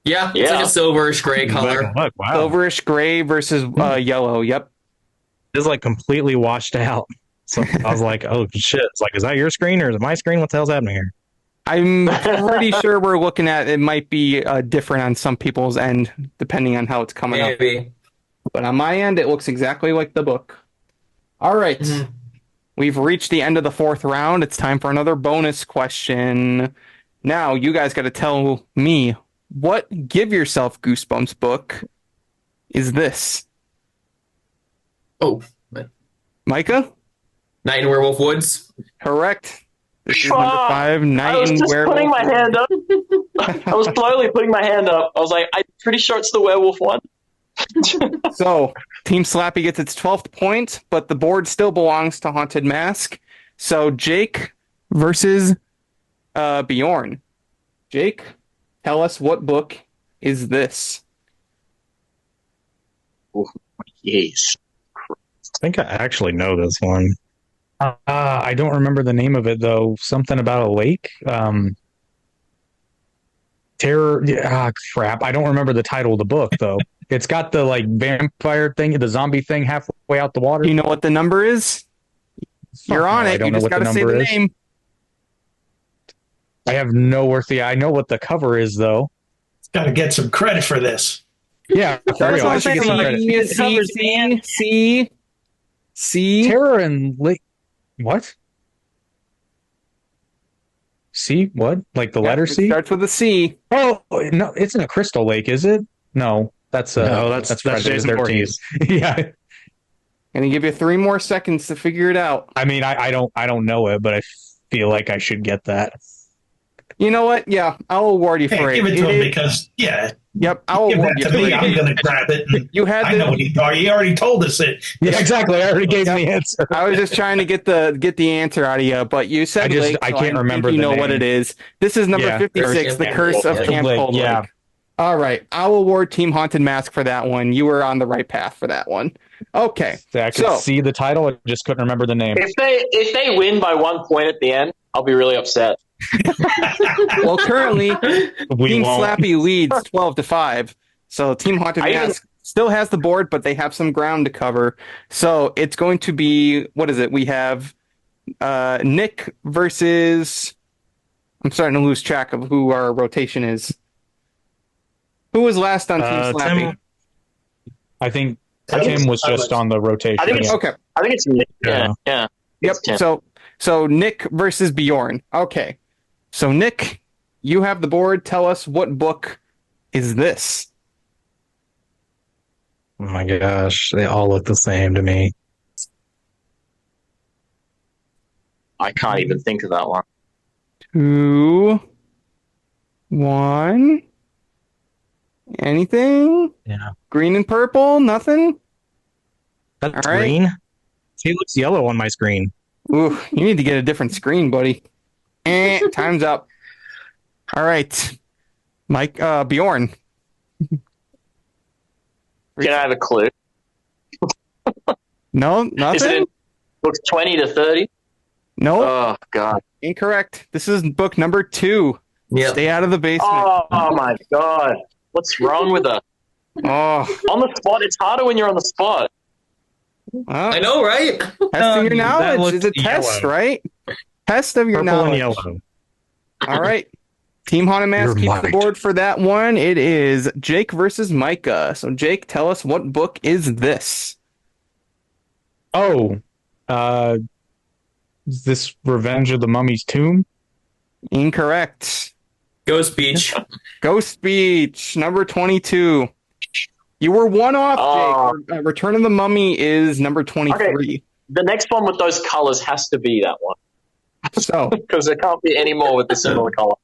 Yeah, it's like a silverish gray color. Look, wow. Silverish gray versus yellow. Yep. It's like completely washed out. So I was like, oh shit. It's like, is that your screen or is it my screen? What the hell's happening here? I'm pretty sure we're looking at it might be different on some people's end, depending on how it's coming up. Maybe. But on my end, it looks exactly like the book. All right. Mm-hmm. We've reached the end of the 4th round. It's time for another bonus question. Now, you guys got to tell me what Give Yourself Goosebumps book is this? Oh. Micah? Night in Werewolf Woods. Correct. This is number 5, I Night was in just Werewolf. putting my hand up. I was slowly putting my hand up. I was like, I'm pretty sure it's the werewolf one. So, Team Slappy gets its 12th point, but the board still belongs to Haunted Mask. So, Jake versus Bjorn. Jake, tell us what book is this? Oh, yes. I think I actually know this one. I don't remember the name of it though. Something about a lake. Terror. Crap. I don't remember the title of the book though. It's got the like vampire thing, the zombie thing halfway out the water. You know what the number is? You're on it. You just got to say the name. I have no idea. I know what the cover is though. It's got to get some credit for this. Yeah, for real. I should get some credit. C. Terror and lake. What? C? What? Like the letter C? It starts with a C. Oh no, it's in a crystal lake, is it? No, that's that's Friday Jason the 13th. Voorhees. Yeah. Gonna give you 3 more seconds to figure it out. I mean, I don't know it, but I feel like I should get that. You know what? Yeah, I'll award you for it. Give it to him because, yeah. Yep, I'll Give award that you to for me. it. I'm going to grab it. You had I know what he thought. He already told us it. Yeah, exactly. I already gave the answer. I was just trying to get the answer out of you, but you said lake, I so can't remember think you the know name. what it is. This is number 56, The Curse of Camp Cold Lake. Yeah. All right, I'll award Team Haunted Mask for that one. You were on the right path for that one. Okay, I could see the title. I just couldn't remember the name. If they win by 1 point at the end, I'll be really upset. Well, currently, Team won't. Slappy leads 12-5. So Team Haunted Mask still has the board, but they have some ground to cover. So it's going to be, what is it? We have Nick versus... I'm starting to lose track of who our rotation is. Who was last on Team Slappy? Tim. I think Tim was just on the rotation. I think it's, Okay. I think it's Nick. Yeah. Yep. It's Tim. So Nick versus Bjorn. Okay. So Nick, you have the board. Tell us what book is this? Oh my gosh, they all look the same to me. I can't even think of that one. 2, 1. Anything? Yeah. Green and purple? Nothing? That's All right. green. He looks yellow on my screen. Ooh, you need to get a different screen, buddy. Time's up. All right. Mike, Bjorn. Can I have a clue? No, Is it nothing? in books 20 to 30? No, Oh, God. incorrect. This is book number 2. Yep. Stay out of the basement. Oh, my God. What's wrong with her? Oh, On the spot, it's harder when you're on the spot. well, I know, right? testing your That knowledge is a looked test, yellow. right? Test of your Purple and knowledge. yellow. All right. Team Haunted Mask You're keeps the right. board for that one. It is Jake versus Micah. So, Jake, tell us what book is this? Oh, is this Revenge of the Mummy's Tomb? Incorrect. Ghost Beach. Ghost Beach, number 22. You were one off, Jake. Return of the Mummy is number 23. The next one with those colors has to be that one. So, Because there can't be any more with the similar color.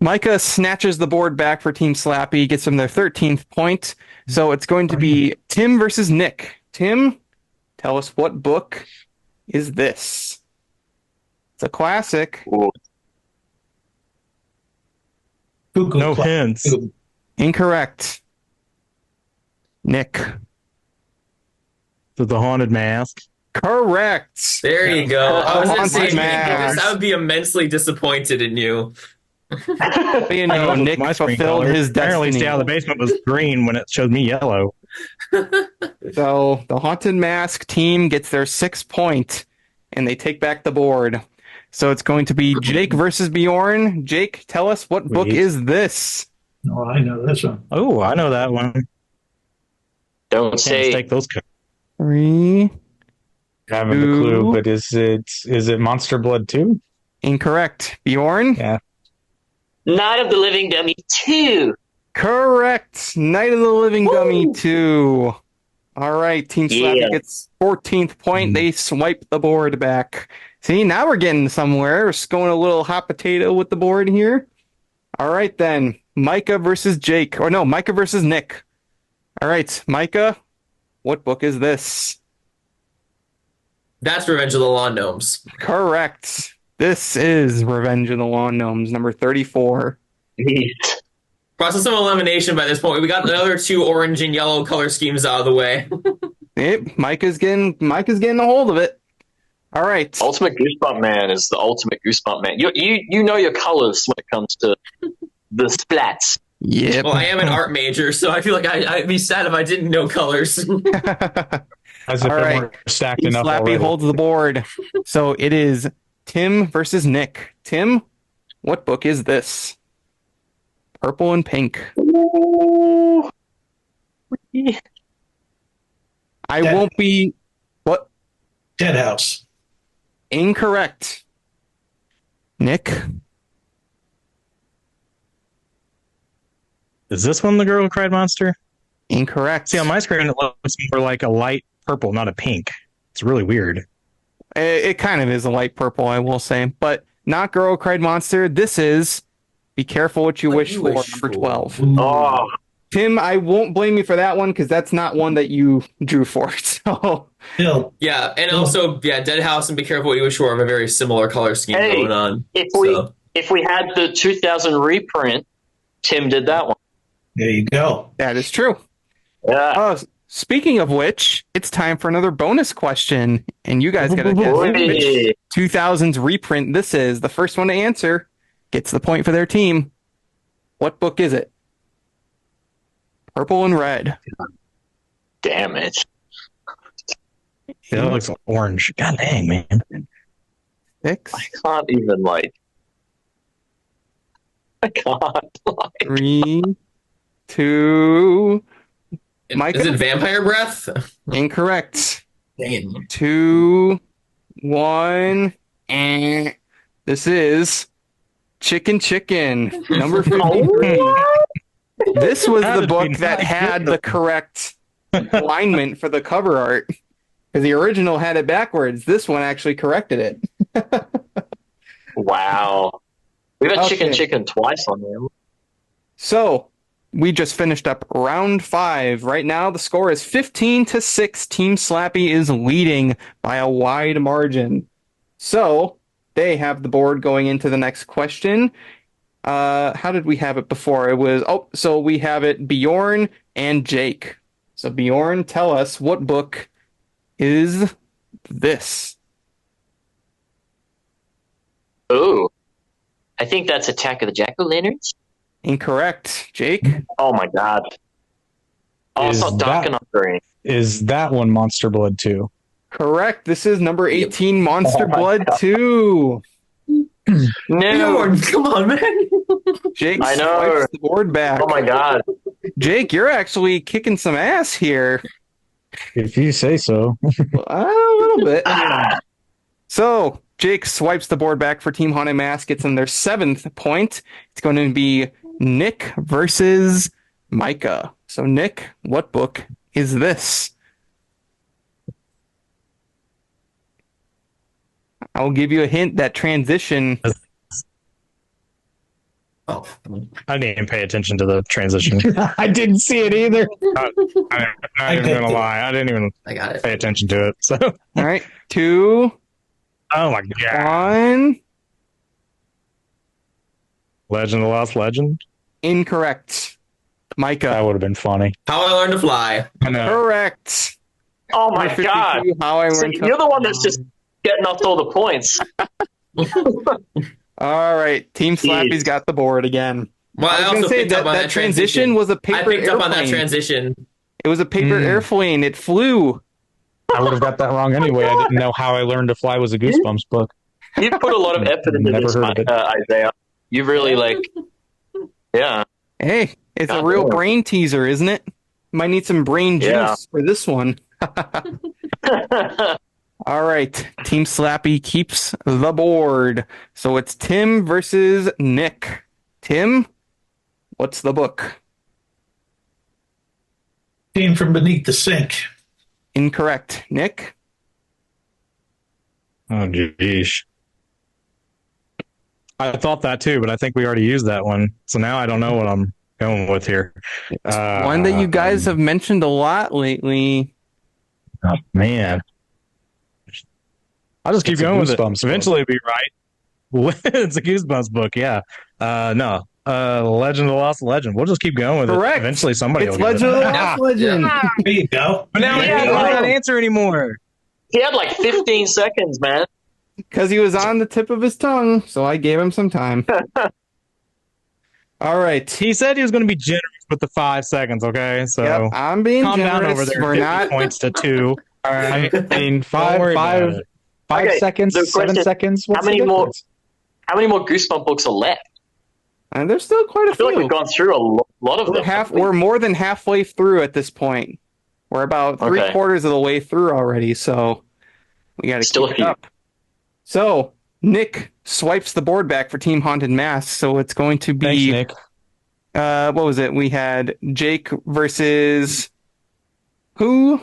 Micah snatches the board back for Team Slappy, gets them their 13th point. So it's going to be Tim versus Nick. Tim, tell us what book is this? It's a classic. Ooh. Cuckoo No Clock. hints. Incorrect. Nick. The Haunted Mask. Correct. There you go. I was going to say, Haunted if you didn't get this, Mask. I would be immensely disappointed in you. But you know, Nick My screen fulfilled color. his Apparently, destiny. stay out of the basement was green when it showed me yellow. So the Haunted Mask team gets their 6 point, and they take back the board. So it's going to be Jake versus Bjorn. Jake, tell us, what book Sweet. is this? Oh, I know this one. Oh, I know that one. Don't Can't say mistake those. 3. I haven't a Two. clue, but is it Monster Blood 2? Incorrect. Bjorn? Yeah. Night of the Living Dummy 2. Correct. Night of the Living Dummy 2. All right, Team Slappy Yeah. gets 14th point. They swipe the board back. See, now we're getting somewhere. We're just going a little hot potato with the board here. All right, then. Micah versus Jake. Or no, Micah versus Nick. All right, Micah, what book is this? That's Revenge of the Lawn Gnomes. Correct. This is Revenge of the Lawn Gnomes, number 34. Process of elimination by this point. We got another 2 orange and yellow color schemes out of the way. Yep, Micah's getting a hold of it. All right. Ultimate Goosebump Man is the ultimate Goosebump Man. You know your colors when it comes to the splats. Yep. Well, I am an art major, so I feel like I'd be sad if I didn't know colors. As if All they right. weren't stacked Team enough Slappy already. holds the board. So it is Tim versus Nick. Tim, what book is this? Purple and pink. I Dead. won't be... What? Dead House. Incorrect. Nick? Is this one the girl who cried monster? Incorrect. See, on my screen, it looks more like a light purple, not a pink. It's really weird. It kind of is a light purple, I will say. But not Girl Who Cried Monster. This is Be Careful What You Wish For, number 12. Oh, Tim, I won't blame you for that one because that's not one that you drew for. So Bill. Yeah, and also, Dead House and Be Careful What You Wish For have a very similar color scheme Hey, going on. if we had the 2000 reprint, Tim did that one. There you go. that is true. Yeah. Speaking of which, it's time for another bonus question, and you guys got to guess Boy. which 2000s reprint this is. The first one to answer gets the point for their team. What book is it? Purple and red. Damn it. Yeah, it looks orange. God dang, man. 6, I can't even, I can't. 3, 2. Micah? Is it Vampire Breath? Incorrect. Dang it. 2, 1. This is Chicken number 53. This was That'd the book be that nice. had the correct alignment for the cover art. Because the original had it backwards. This one actually corrected it. Wow. We've had Okay. chicken twice on there. So, we just finished up round 5. Right now, the score is 15-6. Team Slappy is leading by a wide margin. So, they have the board going into the next question. How did we have it before? It was, so we have it Bjorn and Jake. So, Bjorn, tell us, what book is this? Ooh. I think that's Attack of the Jack-O-Lanterns. Incorrect. Jake? Oh my god. Oh, it's Is not dark that- enough green. Is that one Monster Blood 2? Correct. This is number 18, Monster Oh my Blood God. 2. No. Come on, man. Jake I know. swipes the board back. Oh my god. Jake, you're actually kicking some ass here. If you say so. A little bit. So, Jake swipes the board back for Team Haunted Mask. Gets them their 7th point. It's going to be Nick versus Micah. So, Nick, what book is this? I'll give you a hint. That transition. Oh, I didn't even pay attention to the transition. I didn't see it either. I'm not even going to lie. I didn't even I got it. pay attention to it. So, All right. 2, oh my god. 1. Legend of the Lost Legend? Incorrect. Micah. That would have been funny. How I Learned to Fly. I know. Correct. Oh my Number god! 52, How I See, Learned to you're the one that's just getting off all the points. All right, Team Slappy's got the board again. Well, I was I going also to say picked up on that transition was a paper I picked airplane. up on that transition. It was a paper airplane. It flew. I would have got that wrong anyway. I didn't know How I Learned to Fly was a Goosebumps book. You put a lot of effort into Never this, heard of it. Isaiah. You really yeah. Hey, it's a God real damn. brain teaser, isn't it? Might need some brain juice Yeah. for this one. All right, Team Slappy keeps the board. So it's Tim versus Nick. Tim, what's the book? Came from beneath the sink. Incorrect. Nick? Oh, geez. I thought that too, but I think we already used that one. So now I don't know what I'm going with here. One that you guys have mentioned a lot lately. Oh, man. I'll just keep It's a going with it. Goosebumps book. Eventually it'll be right. It's a Goosebumps book, yeah. No. Legend of the Lost Legend. We'll just keep going with Correct. it. Eventually somebody It's will get Legend of it. the Lost Legend. There you go. But now Yeah, I can't answer anymore. He had like 15 seconds, man. Because he was on the tip of his tongue, so I gave him some time. All right. He said he was going to be generous with the 5 seconds, okay? So Yep, I'm being calm generous. down over there. We're 50 not. points to 2. All right. I mean, Don't worry about five it. Okay, seconds, the 7 question- seconds. What's how many the more- difference? How many more Goosebump books are left? And there's still quite a I feel like few. we've gone through a lot of them. We're more than halfway through at this point. We're about three Okay. quarters of the way through already, so we got to Still keep a it few. up. So Nick swipes the board back for Team Haunted Mask, so it's going to Thanks, be Nick. what was it? We had Jake versus who?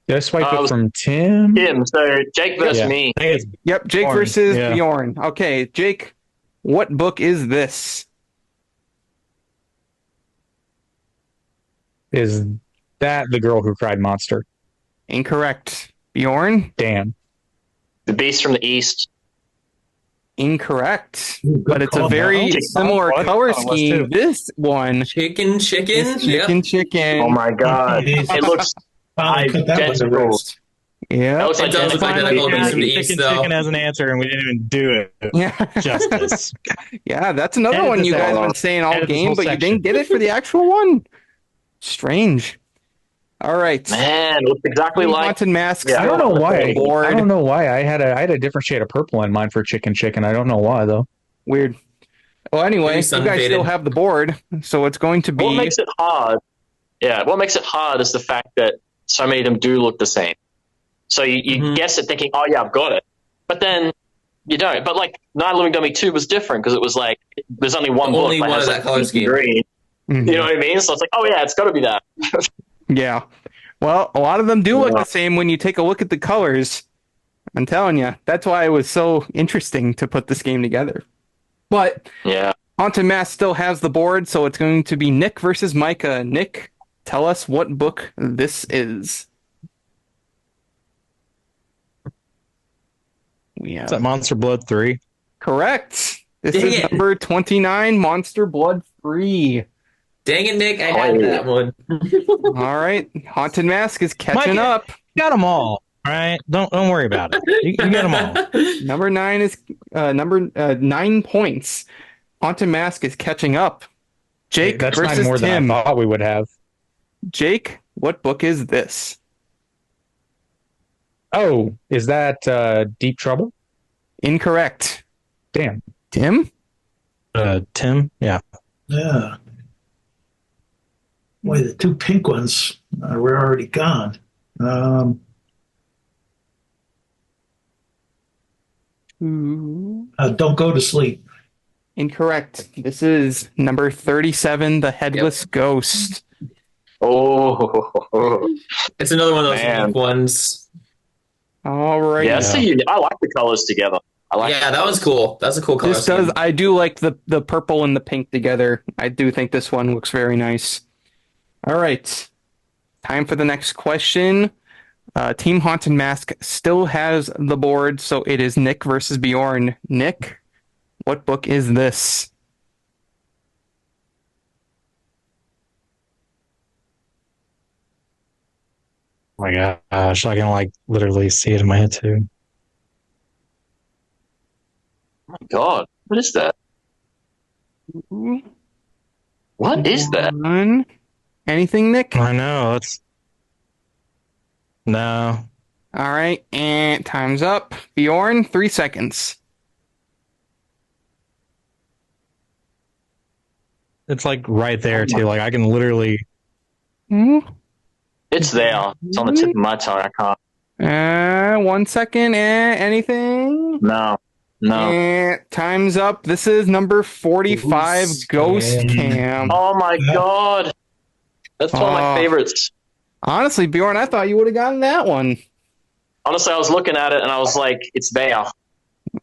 Did I swipe it it from Tim? Tim, so Jake versus Yeah. me. I think it's Yep, Jake Bjorn, versus yeah. Bjorn. Okay, Jake, what book is this? Is that The Girl Who Cried Monster? Incorrect. Bjorn? Damn. The Beast from the East. Incorrect. Ooh, good But it's a call, very Bob. similar What? color Oh, it was scheme. too. This one Chicken. is chicken. Oh my god. It is. It looks Finally put that one to identical. rest. Yeah. That looks It does look like identical. that. Beast from the East, chicken, though. chicken as an answer, and we didn't even do it Yeah. justice. Yeah, that's another Edit one this you guys out. have been saying all Edit this game, whole but you section. didn't get it for the actual one. Strange. All right. Man, it looks exactly Team like. Haunted Mask. Yeah, I don't know why. Board. I don't know why. I had a different shade of purple in mind for chicken. I don't know why though. Weird. Well, anyway, Maybe you sun guys faded. still have the board, so it's going to What be. makes it hard? Yeah, what makes it hard is the fact that so many of them do look the same. So you Mhm. guess it thinking, oh yeah, I've got it. But then you don't. But like Night Living Dummy 2 was different because it was like, there's only one book Only that one has of that like color pink and scheme. green. Mhm. You know what I mean? So it's like, oh yeah, it's got to be that. Yeah. Well, a lot of them do look Yeah. the same when you take a look at the colors. I'm telling you, that's why it was so interesting to put this game together. But Yeah. Haunted Mask still has the board, so it's going to be Nick versus Micah. Nick, tell us what book this is. We Is have that Monster Blood 3? correct. This Dang is it. number 29, Monster Blood 3. Dang it, Nick! I had yeah. that one. All right, Haunted Mask is catching Micah. up. You got them all, right? Don't worry about it. You get them all. Number 9 is 9 points. Haunted Mask is catching up. Jake That's versus not more Tim. than I thought we would have. Jake, what book is this? Oh, is that Deep Trouble? Incorrect. Damn. Tim? Tim? Yeah. Yeah. Boy, the two pink ones were already gone. Don't go to sleep. Incorrect. This is number 37, The Headless Ghost. Oh. It's another one of those Man. unique ones. All right. Yeah, I like the colors together. I like Yeah, that was cool. That's a cool color. This does. scheme. I do like the purple and the pink together. I do think this one looks very nice. All right, time for the next question. Team Haunted Mask still has the board, so it is Nick versus Bjorn. Nick, what book is this? Oh my gosh, I can like literally see it in my head too. Oh my god, what is that? What is that? One. Anything, Nick? I know, it's no. All right, and time's up. Bjorn, 3 seconds. It's like right there too. Like I can literally Hmm? It's there. It's on the tip of my tongue. I can't. 1 second. Anything? No. Time's up. This is number 45, Ghost Cam. Oh my god. That's one of my favorites. Honestly, Bjorn, I thought you would have gotten that one. Honestly, I was looking at it and I was like, it's there.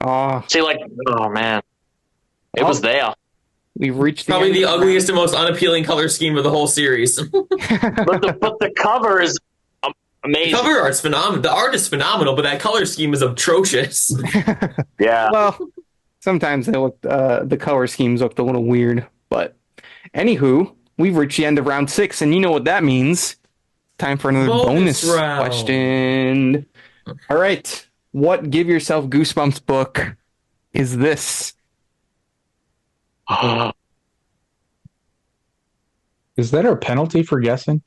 Oh, See, like, oh man. It was there. we've reached Probably end the of the ugliest and most unappealing color scheme of the whole series. But the cover is amazing. Cover art's phenomenal. The art is phenomenal, but that color scheme is atrocious. Yeah. Well, sometimes they look, the color schemes looked a little weird, but anywho, we've reached the end of round 6, and you know what that means. Time for another bonus round. question. All right, what Give Yourself Goosebumps book is this? Is that a penalty for guessing?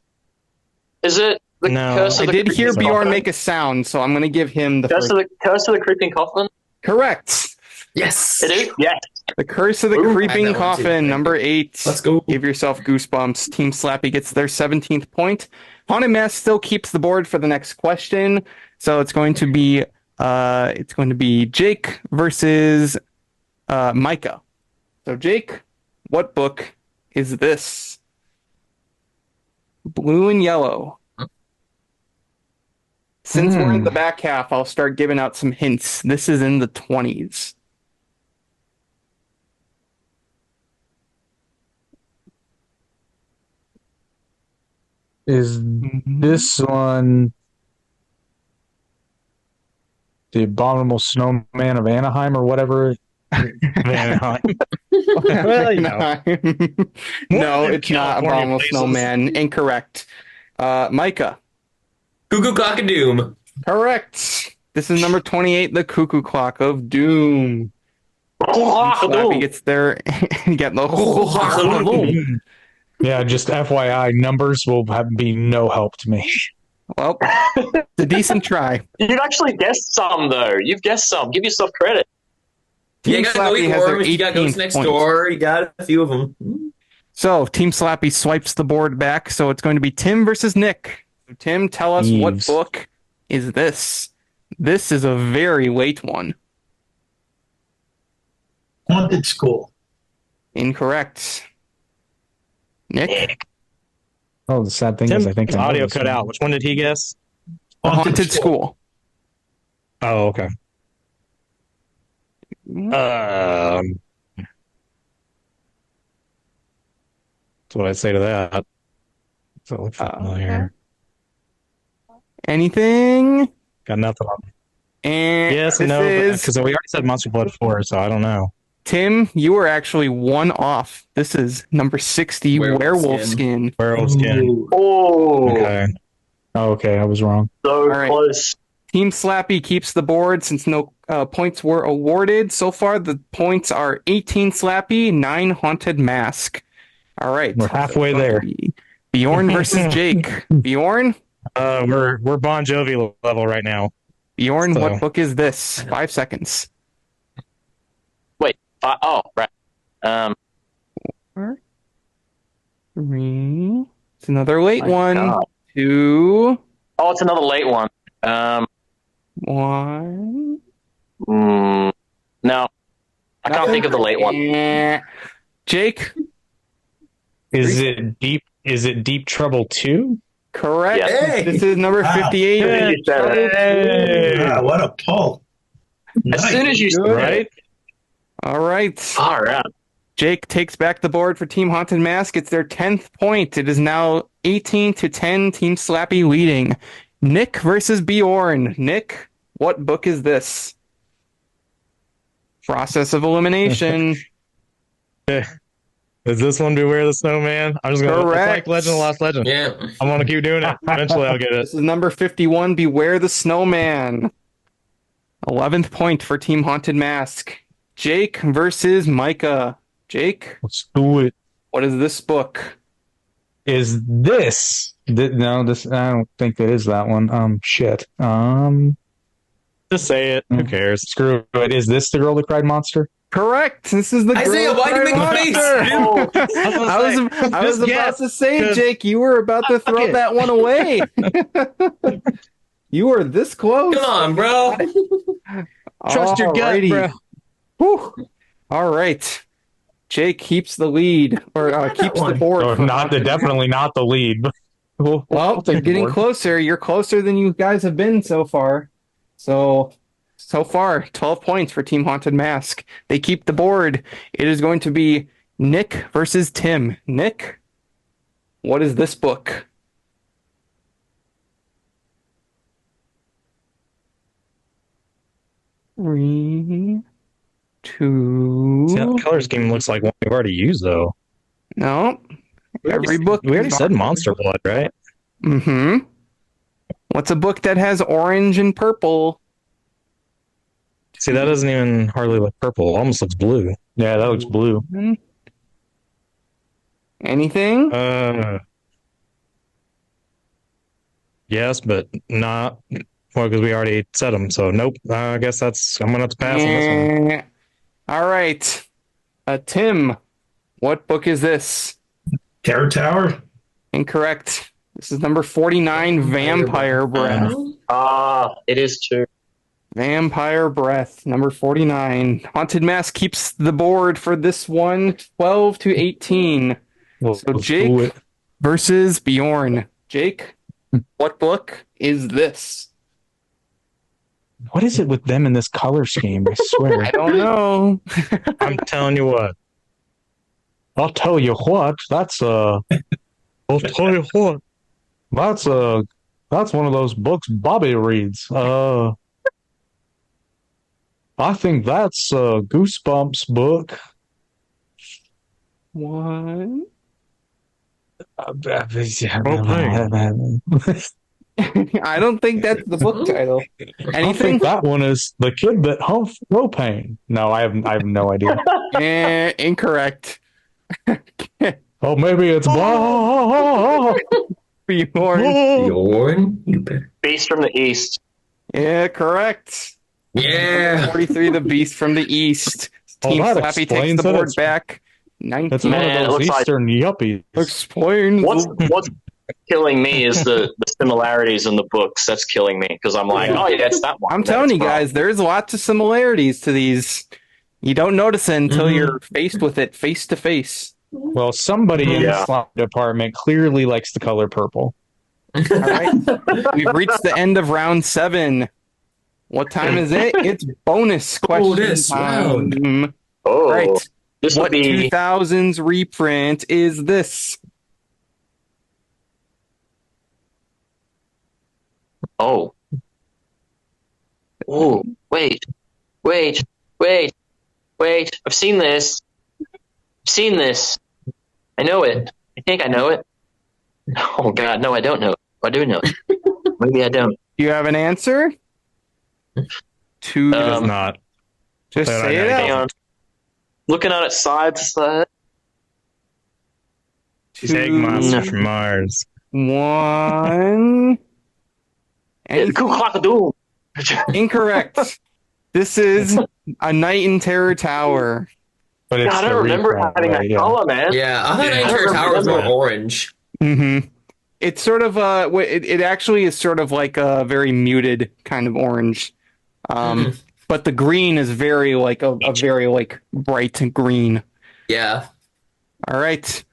Is it the No. Curse of I the did hear Creeping Bjorn Coffin? make a sound, so I'm going to give him the Curse first. of the Creeping Coffin? Correct. Yes. It is? Yes. The Curse of the Ooh, Creeping I had that one too. Coffin, number 8. Let's go. Give Yourself Goosebumps. Team Slappy gets their 17th point. Haunted Mask still keeps the board for the next question, so it's going to be Jake versus Micah. So Jake, what book is this? Blue and yellow. Since we're in the back half, I'll start giving out some hints. This is in the 20s. Is this one the Abominable Snowman of Anaheim or whatever? Anaheim. Well, you know. No, it's not California Abominable places. Snowman. Incorrect. Micah. Cuckoo Clock of Doom. Correct. This is number 28, The Cuckoo Clock of Doom. Slappy gets there. Get the. Yeah, just FYI, numbers will be no help to me. Well, it's a decent try. You've actually guessed some, though. You've guessed some. Give yourself credit. Yeah, Team you gotta go Slappy has eat their worms. You got 18th Ghost Next point. Door. You got a few of them. So, Team Slappy swipes the board back, so it's going to be Tim versus Nick. So Tim, tell us what Eves. book is this? This is a very late one. Haunted School. Incorrect. Nick? Oh, the sad thing is, I think Tim's I know audio this cut one. out. Which one did he guess? Haunted School. Oh, okay. That's what I'd say to that. So it looks familiar. Anything? Got nothing on. And Yes, this no, is because we already said Monster Blood 4, so I don't know. Tim, you were actually one off. This is number 60, Werewolf Skin. Werewolf Skin. Ooh. Oh, Okay. Oh, okay, I was wrong. so right. close. Team Slappy keeps the board since no points were awarded. So far, the points are 18 Slappy, 9 Haunted Mask. All right. We're halfway there. Bjorn versus Jake. Bjorn? We're Bon Jovi level right now. Bjorn, So- what book is this? 5 seconds. Wait. Oh, right. 3. It's another late My one. God. 2. Oh, it's another late one. 1. No. I can't think of the late one. Jake? Is it deep? Is it Deep Trouble 2? Correct. Yeah. Hey! This is number Wow. 58. You said it. Yeah, what a pull. As soon as you said Good. it. All right. Far out. Jake takes back the board for Team Haunted Mask. It's their 10th point. It is now 18-10, Team Slappy leading. Nick versus Bjorn. Nick, what book is this? Process of elimination. It Is this one Beware the Snowman? I'm just going to, it's like Legend of the Lost Legend. Yeah. I'm going to keep doing it. Eventually I'll get it. This is number 51, Beware the Snowman. 11th point for Team Haunted Mask. Jake versus Micah. Jake, Let's do it. what is this book? Is this? No, this. I don't think it is that one. Shit. Just say it. Who cares? Screw it. Is this the girl that cried monster? Correct. This is the Isaiah, girl why'd you cried make a face? monster. I was about to say, Jake, you were about to throw that one away. You were this close. Come on, bro. Trust your gut, Alrighty. bro. Whew. All right. Jake keeps the lead, or keeps the board. Oh, definitely not the lead. But Well, you're getting closer. You're closer than you guys have been so far. So far, 12 points for Team Haunted Mask. They keep the board. It is going to be Nick versus Tim. Nick, what is this book? Three, two. See, that color scheme looks like one we've already used, though. No. Every book. We already said Monster Blood, right? Mm-hmm. What's a book that has orange and purple? See, that doesn't even hardly look purple. It almost looks blue. Yeah, that looks blue. Anything? Yes, but not. Well, because we already said them, so nope. I guess I'm gonna have to pass on this one. All right. Tim, what book is this? Terror Tower? Incorrect. This is number 49, Vampire Breath. It is too. Vampire Breath, number 49. Haunted Mask keeps the board for this one, 12 to 18. So Jake versus Bjorn. Jake, what book is this? What is it with them in this color scheme? I swear. I don't know. I'm telling you what. I'll tell you what. That's I'll tell you what. That's one of those books Bobby reads. I think that's a Goosebumps book. What? I don't think that's the book title. I Anything? think that one is The Kid That Humped Propane. No, I have no idea. Incorrect. Oh, maybe it's blah. Bjorn? Beast from the East. Yeah, correct. Yeah. 43, The Beast from the East. Team that Slappy takes explains the it. board back. It's 19. one Man, it of those looks like- Eastern yuppies. Explains. What's killing me is the similarities in the books. That's killing me because I'm like, oh yeah, it's that one. I'm telling you guys, there's lots of similarities to these. You don't notice it until you're faced with it face to face. Well, somebody in the Yeah. slime department clearly likes the color purple. All right. We've reached the end of round 7. What time is it? It's bonus question Bonus time. round. Oh, Right. this would What be 2000s reprint is this? oh. Oh, wait. I've seen this. I know it. I think I know it. Oh God, no, I don't know it. I do know it. Maybe I don't. Do you have an answer? It is not. Just But I say know it you Hang out. on. Looking at it side to side. Egg monster from Mars. 1. It's Ku Klux Doom. Incorrect. This is A Night in Terror Tower. But it's God, I the don't remember reprint, having right? that Yeah. color, man. Yeah, I thought I Night Terror Tower was more remember. orange. Mm-hmm. It's sort of it actually is sort of like a very muted kind of orange. But the green is very like a very like bright green. Yeah. All right.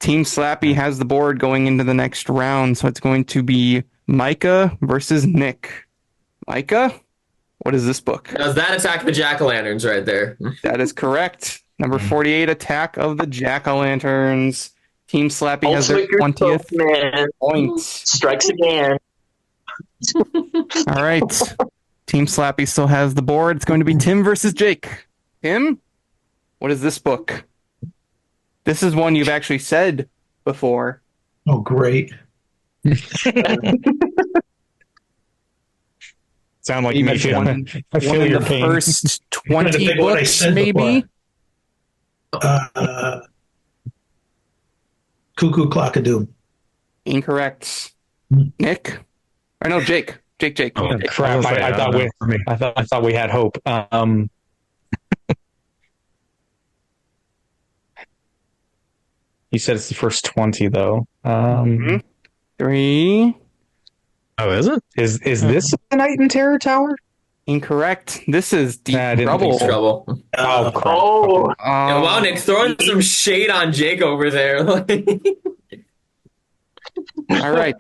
Team Slappy has the board going into the next round, so it's going to be Micah versus Nick. Micah, what is this book? Now, is that Attack of the Jack-O-Lanterns right there? That is correct. Number 48, Attack of the Jack-O-Lanterns. Team Slappy has their Ultimate 20th Goosebumps, man. point. Strikes again. All right. Team Slappy still has the board. It's going to be Tim versus Jake. Tim, what is this book? This is one you've actually said before. Oh, great. Sound like Maybe me feeling. I feel one of your the pain. first Trying to 20 think what I books, said maybe? before. Cuckoo Clock of Doom. Incorrect. Nick? Or no, Jake. Jake. Oh, crap! I thought we had hope. He said it's the first 20, though. 3. Oh, is it? Is this the Night in Terror Tower? Incorrect. This is Deep Nah, I didn't Trouble. think so. Trouble. Oh, crap. Oh, Yeah, wow, Nick, throwing some shade on Jake over there. All right.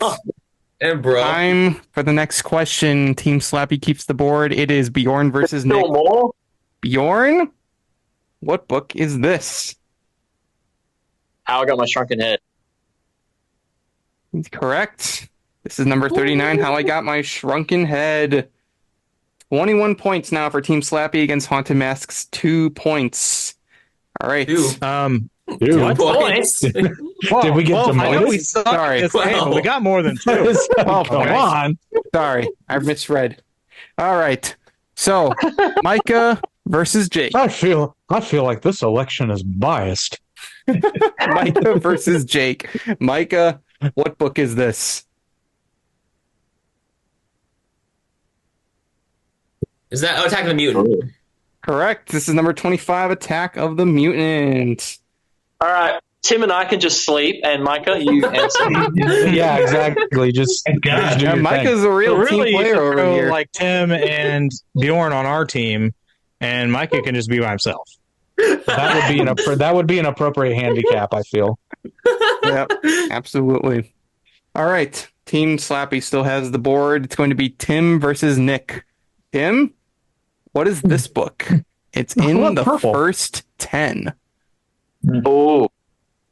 And bro. Time for the next question. Team Slappy keeps the board. It is Bjorn versus Nick. still more? Bjorn, what book is this? How I Got My Shrunken Head. Correct. This is number 39, How I Got My Shrunken Head. 21 points now for Team Slappy against Haunted Masks. 2 points. All right. 2 Points. Did we get I know we demoted? suck Sorry. at this game, but we got more than 2. Oh, come on. Sorry, I misread. All right. So, Micah versus Jake. I feel like this election is biased. Micah versus Jake. Micah, what book is this? Is that Attack of the Mutant? Correct. This is number 25, Attack of the Mutant. All right. Tim and I can just sleep, and Micah, you answer. Yeah, exactly. Just do Yeah, your Micah's thing. a real Really, team you player should over throw, here. like Tim and Bjorn on our team, and Micah can just be by himself. That would be an appropriate handicap, I feel. Yep, absolutely. All right. Team Slappy still has the board. It's going to be Tim versus Nick. Tim, what is this book? It's in the first 10. Oh,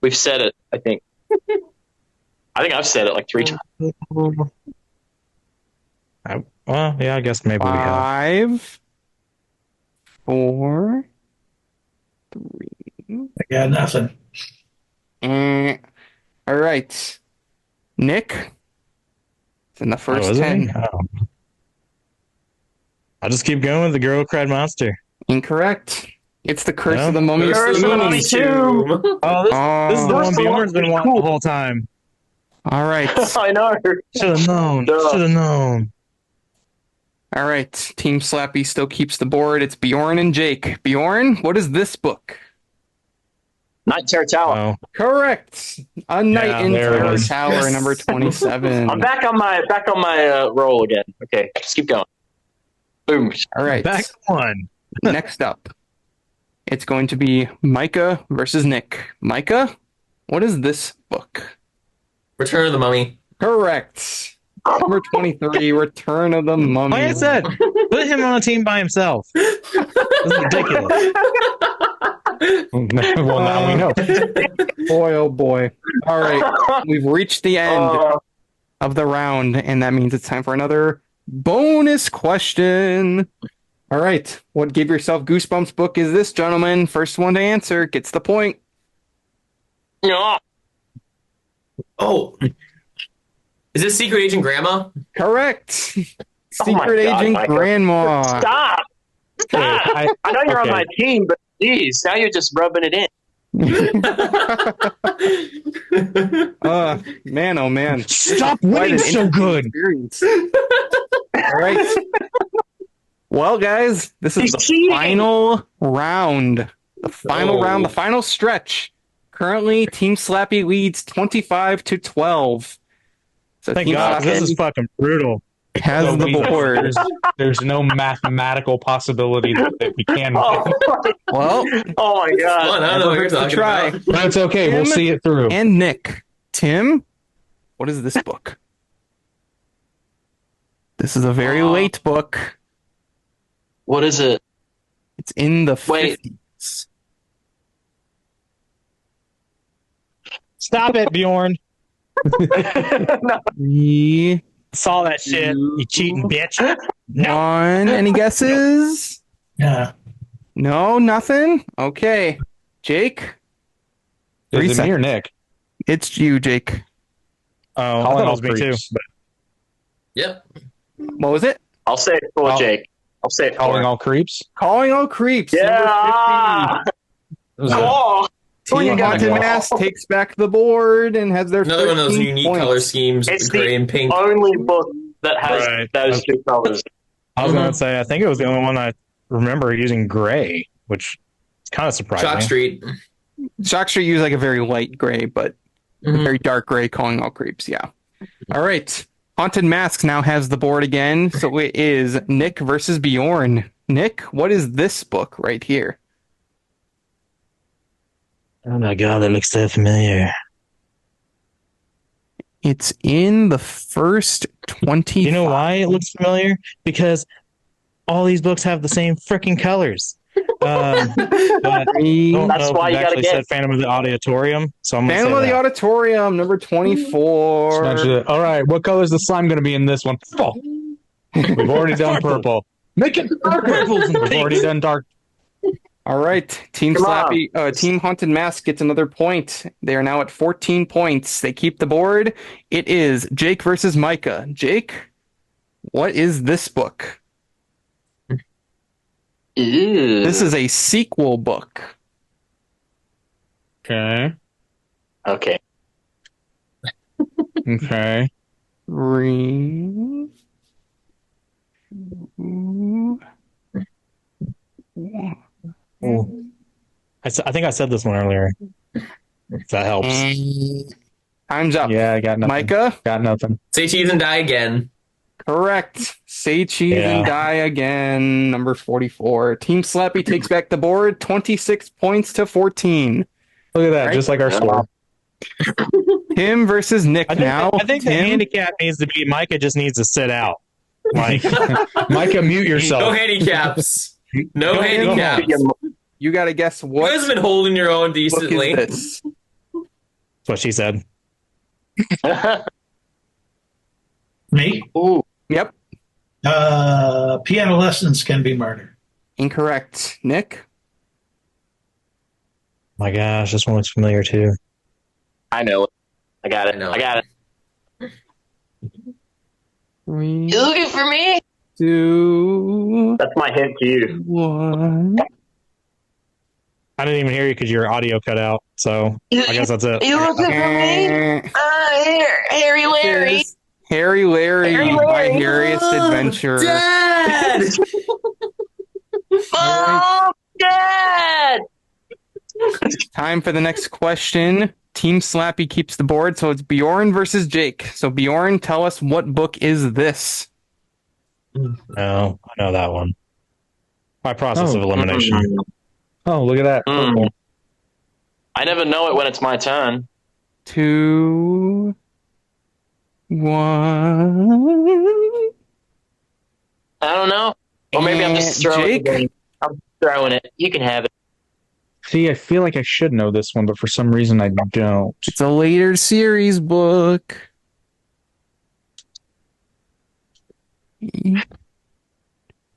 we've said it, I think. I think I've said it like 3 times. Well, yeah, I guess maybe we have. 5, 4, 3. I got nothing. All right. Nick, it's in the first is it 10. me? Oh. I'll just keep going with the Girl Who Cried Monster. Incorrect. It's the Curse No? of the Mummy Curse of the Mummy Tomb. Oh, this is the one Bjorn's been wanting the whole time. All right. I know. Should have known. Duh. Should have known. All right. Team Slappy still keeps the board. It's Bjorn and Jake. Bjorn, what is this book? Night in Terror Tower. Oh, Correct. A Night in there it Terror is. Tower, Yes. number 27. I'm back on my roll again. Okay, just keep going. Boom. All right. back one. Next up, it's going to be Micah versus Nick. Micah, what is this book? Return of the Mummy. Correct. Number 23, Return of the Mummy. Like I said, put him on a team by himself. This is ridiculous. Well, now we know. Boy, oh boy. All right. We've reached the end of the round, and that means it's time for another bonus question. All right. What Give Yourself Goosebumps book is this, gentlemen? First one to answer gets the point. Yeah. Oh. Is this Secret Agent Grandma? Correct. Oh my Secret God, Agent Micah. Grandma. Stop. Stop. I know you're on okay. my team, but geez, now you're just rubbing it in. Man, oh man. Stop Quite winning an so good. experience. All right. Well, guys, this is He's the cheating. final round. The final round, the final stretch. Currently, Team Slappy leads 25-12. So Thank Team God, Slappy this is fucking brutal. has the board. There's no mathematical possibility that we can. Oh, Well, oh my God. Fun, I don't know what you're never hurts to talking try. about. But it's okay. We'll Tim see it through. And Nick. Tim, what is this book? This is a very late book. What is it? It's in the Wait. 50s. Stop it, Bjorn. Three, Saw that shit. You cheating bitch. No. one. Any guesses? Yeah. No, nothing? Okay. Jake? 3 Is it me or seconds. Nick? It's you, Jake. Oh, I Calling thought it all was me too. creeps. But Yep. What was it? I'll say it for Oh. Jake. I'll say it for Calling him. all creeps. Calling all creeps. Yeah. Was Oh, Team you gotta Haunted go. Mask takes back the board and has their Another one of those 13 unique points. color schemes with It's the gray and pink. only book that has Right. those two colors. I was going to say, I think it was the only one I remember using gray, which is kind of surprising. Chalk Street. Shock Street used like a very light gray, but Mhm. very dark gray, calling all creeps. Yeah. All right. Haunted Masks now has the board again. So it is Nick versus Bjorn. Nick, what is this book right here? Oh my god, that looks so familiar. It's in the first 20. You know why it looks familiar? Because all these books have the same freaking colors. But I don't That's know if why it you gotta actually get- said Phantom of the Auditorium. So I'm going to Phantom say of the that. Auditorium, number 24. All right, what color is the slime going to be in this one? Purple. We've already done purple. Make it darker. We've already done dark. All right. Team Come on. Slappy, Team Haunted Mask gets another point. They are now at 14 points. They keep the board. It is Jake versus Micah. Jake, what is this book? Ew. This is a sequel book. Okay. Okay. Okay. 3, 2, 1. I think I said this one earlier. If that helps. Time's up. Yeah, I got nothing. Micah, Got nothing. Say cheese and die again. correct. Say cheese Yeah. and die again. Number 44. Team Slappy takes back the board. 26 points to 14. Look at that, Right? just like our score. Tim versus Nick I think, now. I think the Tim, handicap needs to be Micah just needs to sit out. Like, Micah, mute No yourself. handicaps. No Go ahead. handicaps. you got to guess You what guys have been holding your own book decently. is this. that's what she said. Me? Ooh. Yep. Piano lessons can be murder. Incorrect. Nick? My gosh, this one looks familiar too. I know it. I got it. I know. I got it. 3, You looking for me? 2, That's my hint to you. 1. I didn't even hear you because your audio cut out. So I guess that's it. You looking for me? Here, Harry Larry. Here's Harry Larry Harry by Larry. Harriet's Adventure. Dad! Oh, Dad! Time for the next question. Team Slappy keeps the board, so it's Bjorn versus Jake. So Bjorn, tell us what book is this? No, I know that one. By process of elimination. Oh, look at that. Purple. I never know it when it's my turn. 2, 1. I don't know. Or maybe I'm just throwing Jake? it. I'm throwing it. You can have it. See, I feel like I should know this one, but for some reason I don't. It's a later series book.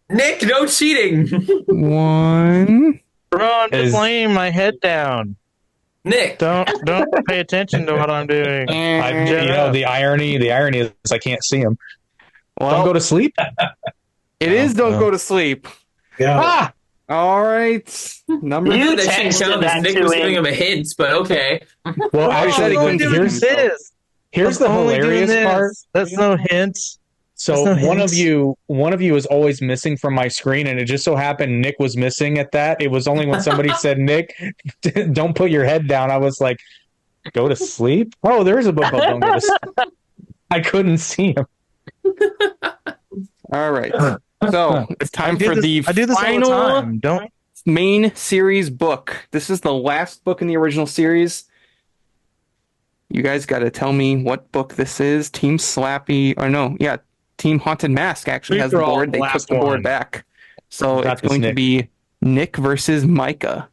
Nick, no cheating. 1. Ron, Is- just laying my head down. Nick. Don't pay attention to what I'm doing. The irony is I can't see him. Well, Don't go to sleep. it is Don't Go to Sleep. Yeah. Ah! All right. Number You That shouldn't texted count because that Nick to was him. giving him a hint, but okay. Well, I said he couldn't here's do here's the hilarious part. That's no hint. So That's no one hints. of you is always missing from my screen, and it just so happened Nick was missing at that. It was only when somebody said, "Nick, don't put your head down." I was like, "Go to sleep." Oh, there's a book called "Don't Go to Sleep." I couldn't see him. All right. So it's time for the I do this all the final time. Don't. main series book. This is the last book in the original series. You guys got to tell me what book this is. Team Slappy, or no, yeah, Team Haunted Mask actually Free has the for all, board. They took last the board one. back. So Got it's this, going to Nick. be Nick versus Micah.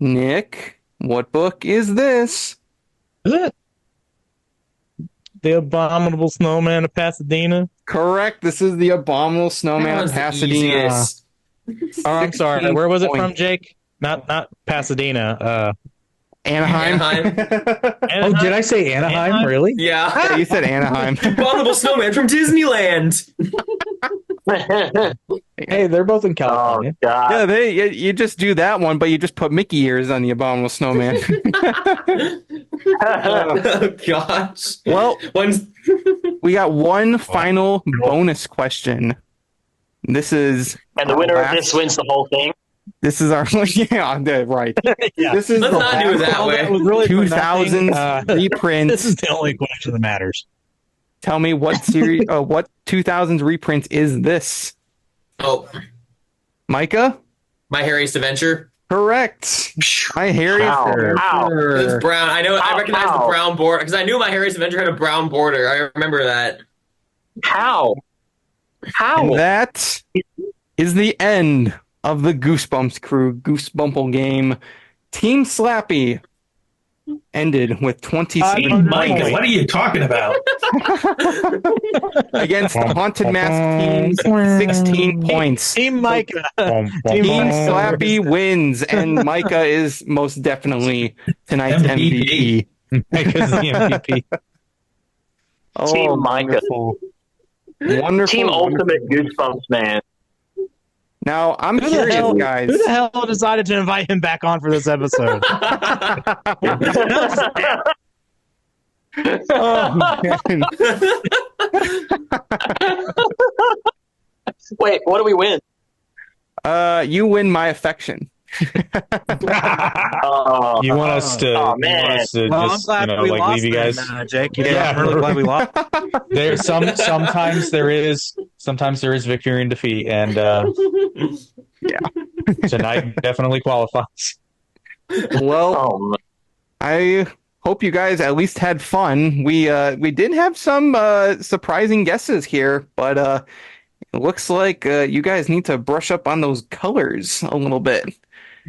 Nick, what book is this? Is it the Abominable Snowman of Pasadena? Correct. This is the Abominable That Snowman was of the Pasadena. easiest. Oh, I'm sorry. 16 Where was it from, points. Jake? Not Pasadena. Anaheim. Oh, did I say Anaheim? Really? Yeah. Yeah, you said Anaheim. Abominable Snowman from Disneyland. Hey, they're both in California. Yeah, you just do that one, but you just put Mickey ears on the Abominable Snowman. Oh, gosh. Well, we got one final bonus question. This is And the winner of this wins the whole thing. This is our right. Yeah. This is Let's the not do it that way. That was really for 2000s nothing. reprint. This is the only question that matters. Tell me what series, what 2000s reprint is this? Oh, Micah? My Harry's Adventure. Correct. My Harry's Adventure. It's brown. I know. I recognize the brown border because I knew My Harry's Adventure had a brown border. I remember that. How? And that is the end of the Goosebumps Crew GooseBumple game. Team Slappy ended with 27 Micah, points what are you talking about? against the Haunted Mask team's 16 points. Team Micah. Team Slappy wins, and Micah is most definitely tonight's MVP. Micah's the MVP. Oh, Team Micah. Wonderful. Team Ultimate Goosebumps, man. Now, I'm curious, guys. Who the hell decided to invite him back on for this episode? Oh, man. Wait, what do we win? You win my affection. You want us to? Oh, you want man. us to Well, I'm just glad we like lost leave you guys? then, Jake. Yeah. I'm really glad we lost. There's sometimes there is victory and defeat, and tonight definitely qualifies. Well, Oh, I hope you guys at least had fun. We did have some surprising guesses here, but it looks like you guys need to brush up on those colors a little bit.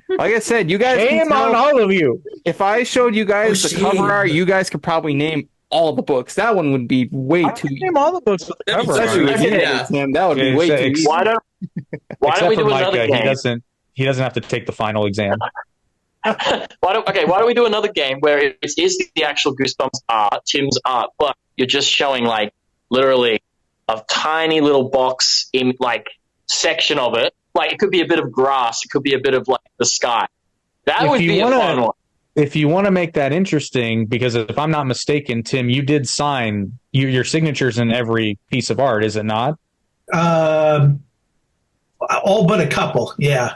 Like I said, you guys can Shame on tell, all of you. if I showed you guys the cover art, you guys could probably name all the books. That one would be way I too can name all the books with the That'd be cover such art. a- Yeah, Tim, that would be Yeah, way say- too easy. why don't Except we for do another Micah, game? he doesn't have to take the final exam. Why don't we do another game where it is the actual Goosebumps art, Tim's art, but you're just showing like literally a tiny little box in like section of it. Like it could be a bit of grass, it could be a bit of like the sky. That If would you be wanna- a fun one. If you want to make that interesting, because if I'm not mistaken, Tim, you did sign your signatures in every piece of art, is it not? All but a couple, yeah.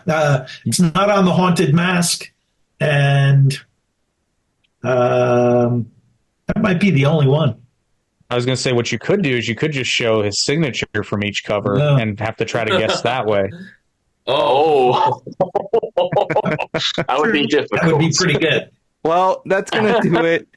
It's not on the Haunted Mask, and that might be the only one. I was going to say what you could do is you could just show his signature from each cover No. and have to try to guess that way. Oh, that would be difficult. That would be pretty good. Well, that's going to do it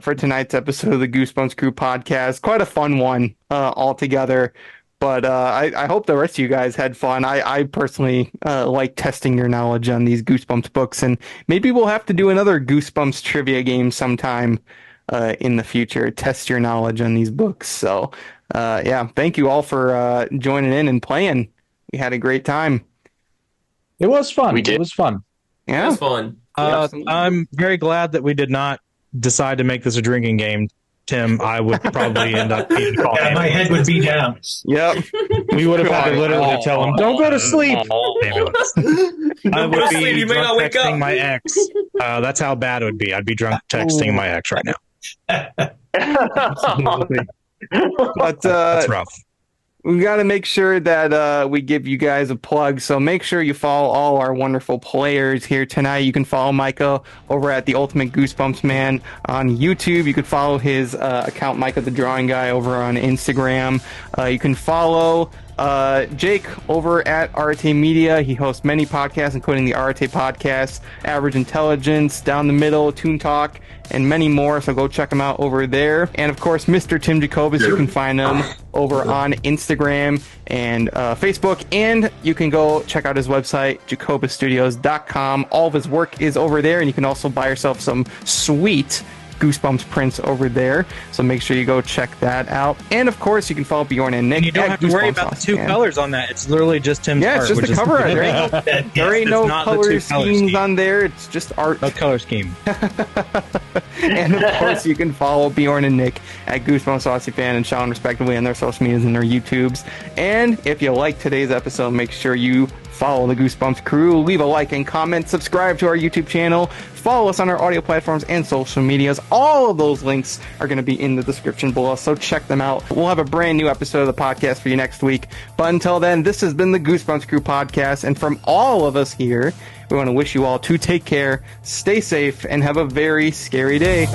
for tonight's episode of the Goosebumps Crew podcast. Quite a fun one altogether. But I hope the rest of you guys had fun. I personally like testing your knowledge on these Goosebumps books. And maybe we'll have to do another Goosebumps trivia game sometime in the future. Test your knowledge on these books. So, yeah, thank you all for joining in and playing. We had a great time. It was fun. We did. It was fun. That Yeah. was fun. I'm very glad that we did not decide to make this a drinking game, Tim. I would probably end up being called. Yeah, my head would be down. Yep. We would have had to literally tell him, "Don't go to sleep." Ambulance. I would Sleep, be you may drunk not wake texting up. my ex. That's how bad it would be. I'd be drunk texting my ex right now. But That's rough. we got to make sure that we give you guys a plug. So make sure you follow all our wonderful players here tonight. You can follow Micah over at the Ultimate Goosebumps Man on YouTube. You can follow his account, Micah the Drawing Guy, over on Instagram. You can follow Jake over at Arte Media. He hosts many podcasts, including the Arte Podcast, Average Intelligence, Down the Middle, Toon Talk, and many more. So go check him out over there. And of course, Mr. Tim Jacobus, you can find him over on Instagram and Facebook. And you can go check out his website, jacobusstudios.com. All of his work is over there. And you can also buy yourself some sweet Goosebumps prints over there. So make sure you go check that out. And of course, you can follow Bjorn and Nick. And you don't have to worry about the two colors on that. It's literally just Tim's art. Yeah, it's just the cover art. There ain't no color schemes on there. It's just art. No color scheme. And of course, you can follow Bjorn and Nick at Goosebumps Aussie Fan and Sean, respectively, on their social medias and their YouTubes. And if you like today's episode, make sure you follow the Goosebumps crew, leave a like and comment, subscribe to our YouTube channel, follow us on our audio platforms and social medias. All of those links are going to be in the description below, so check them out. We'll have a brand new episode of the podcast for you next week. But until then, this has been the Goosebumps Crew Podcast, and from all of us here, we want to wish you all to take care, stay safe, and have a very scary day.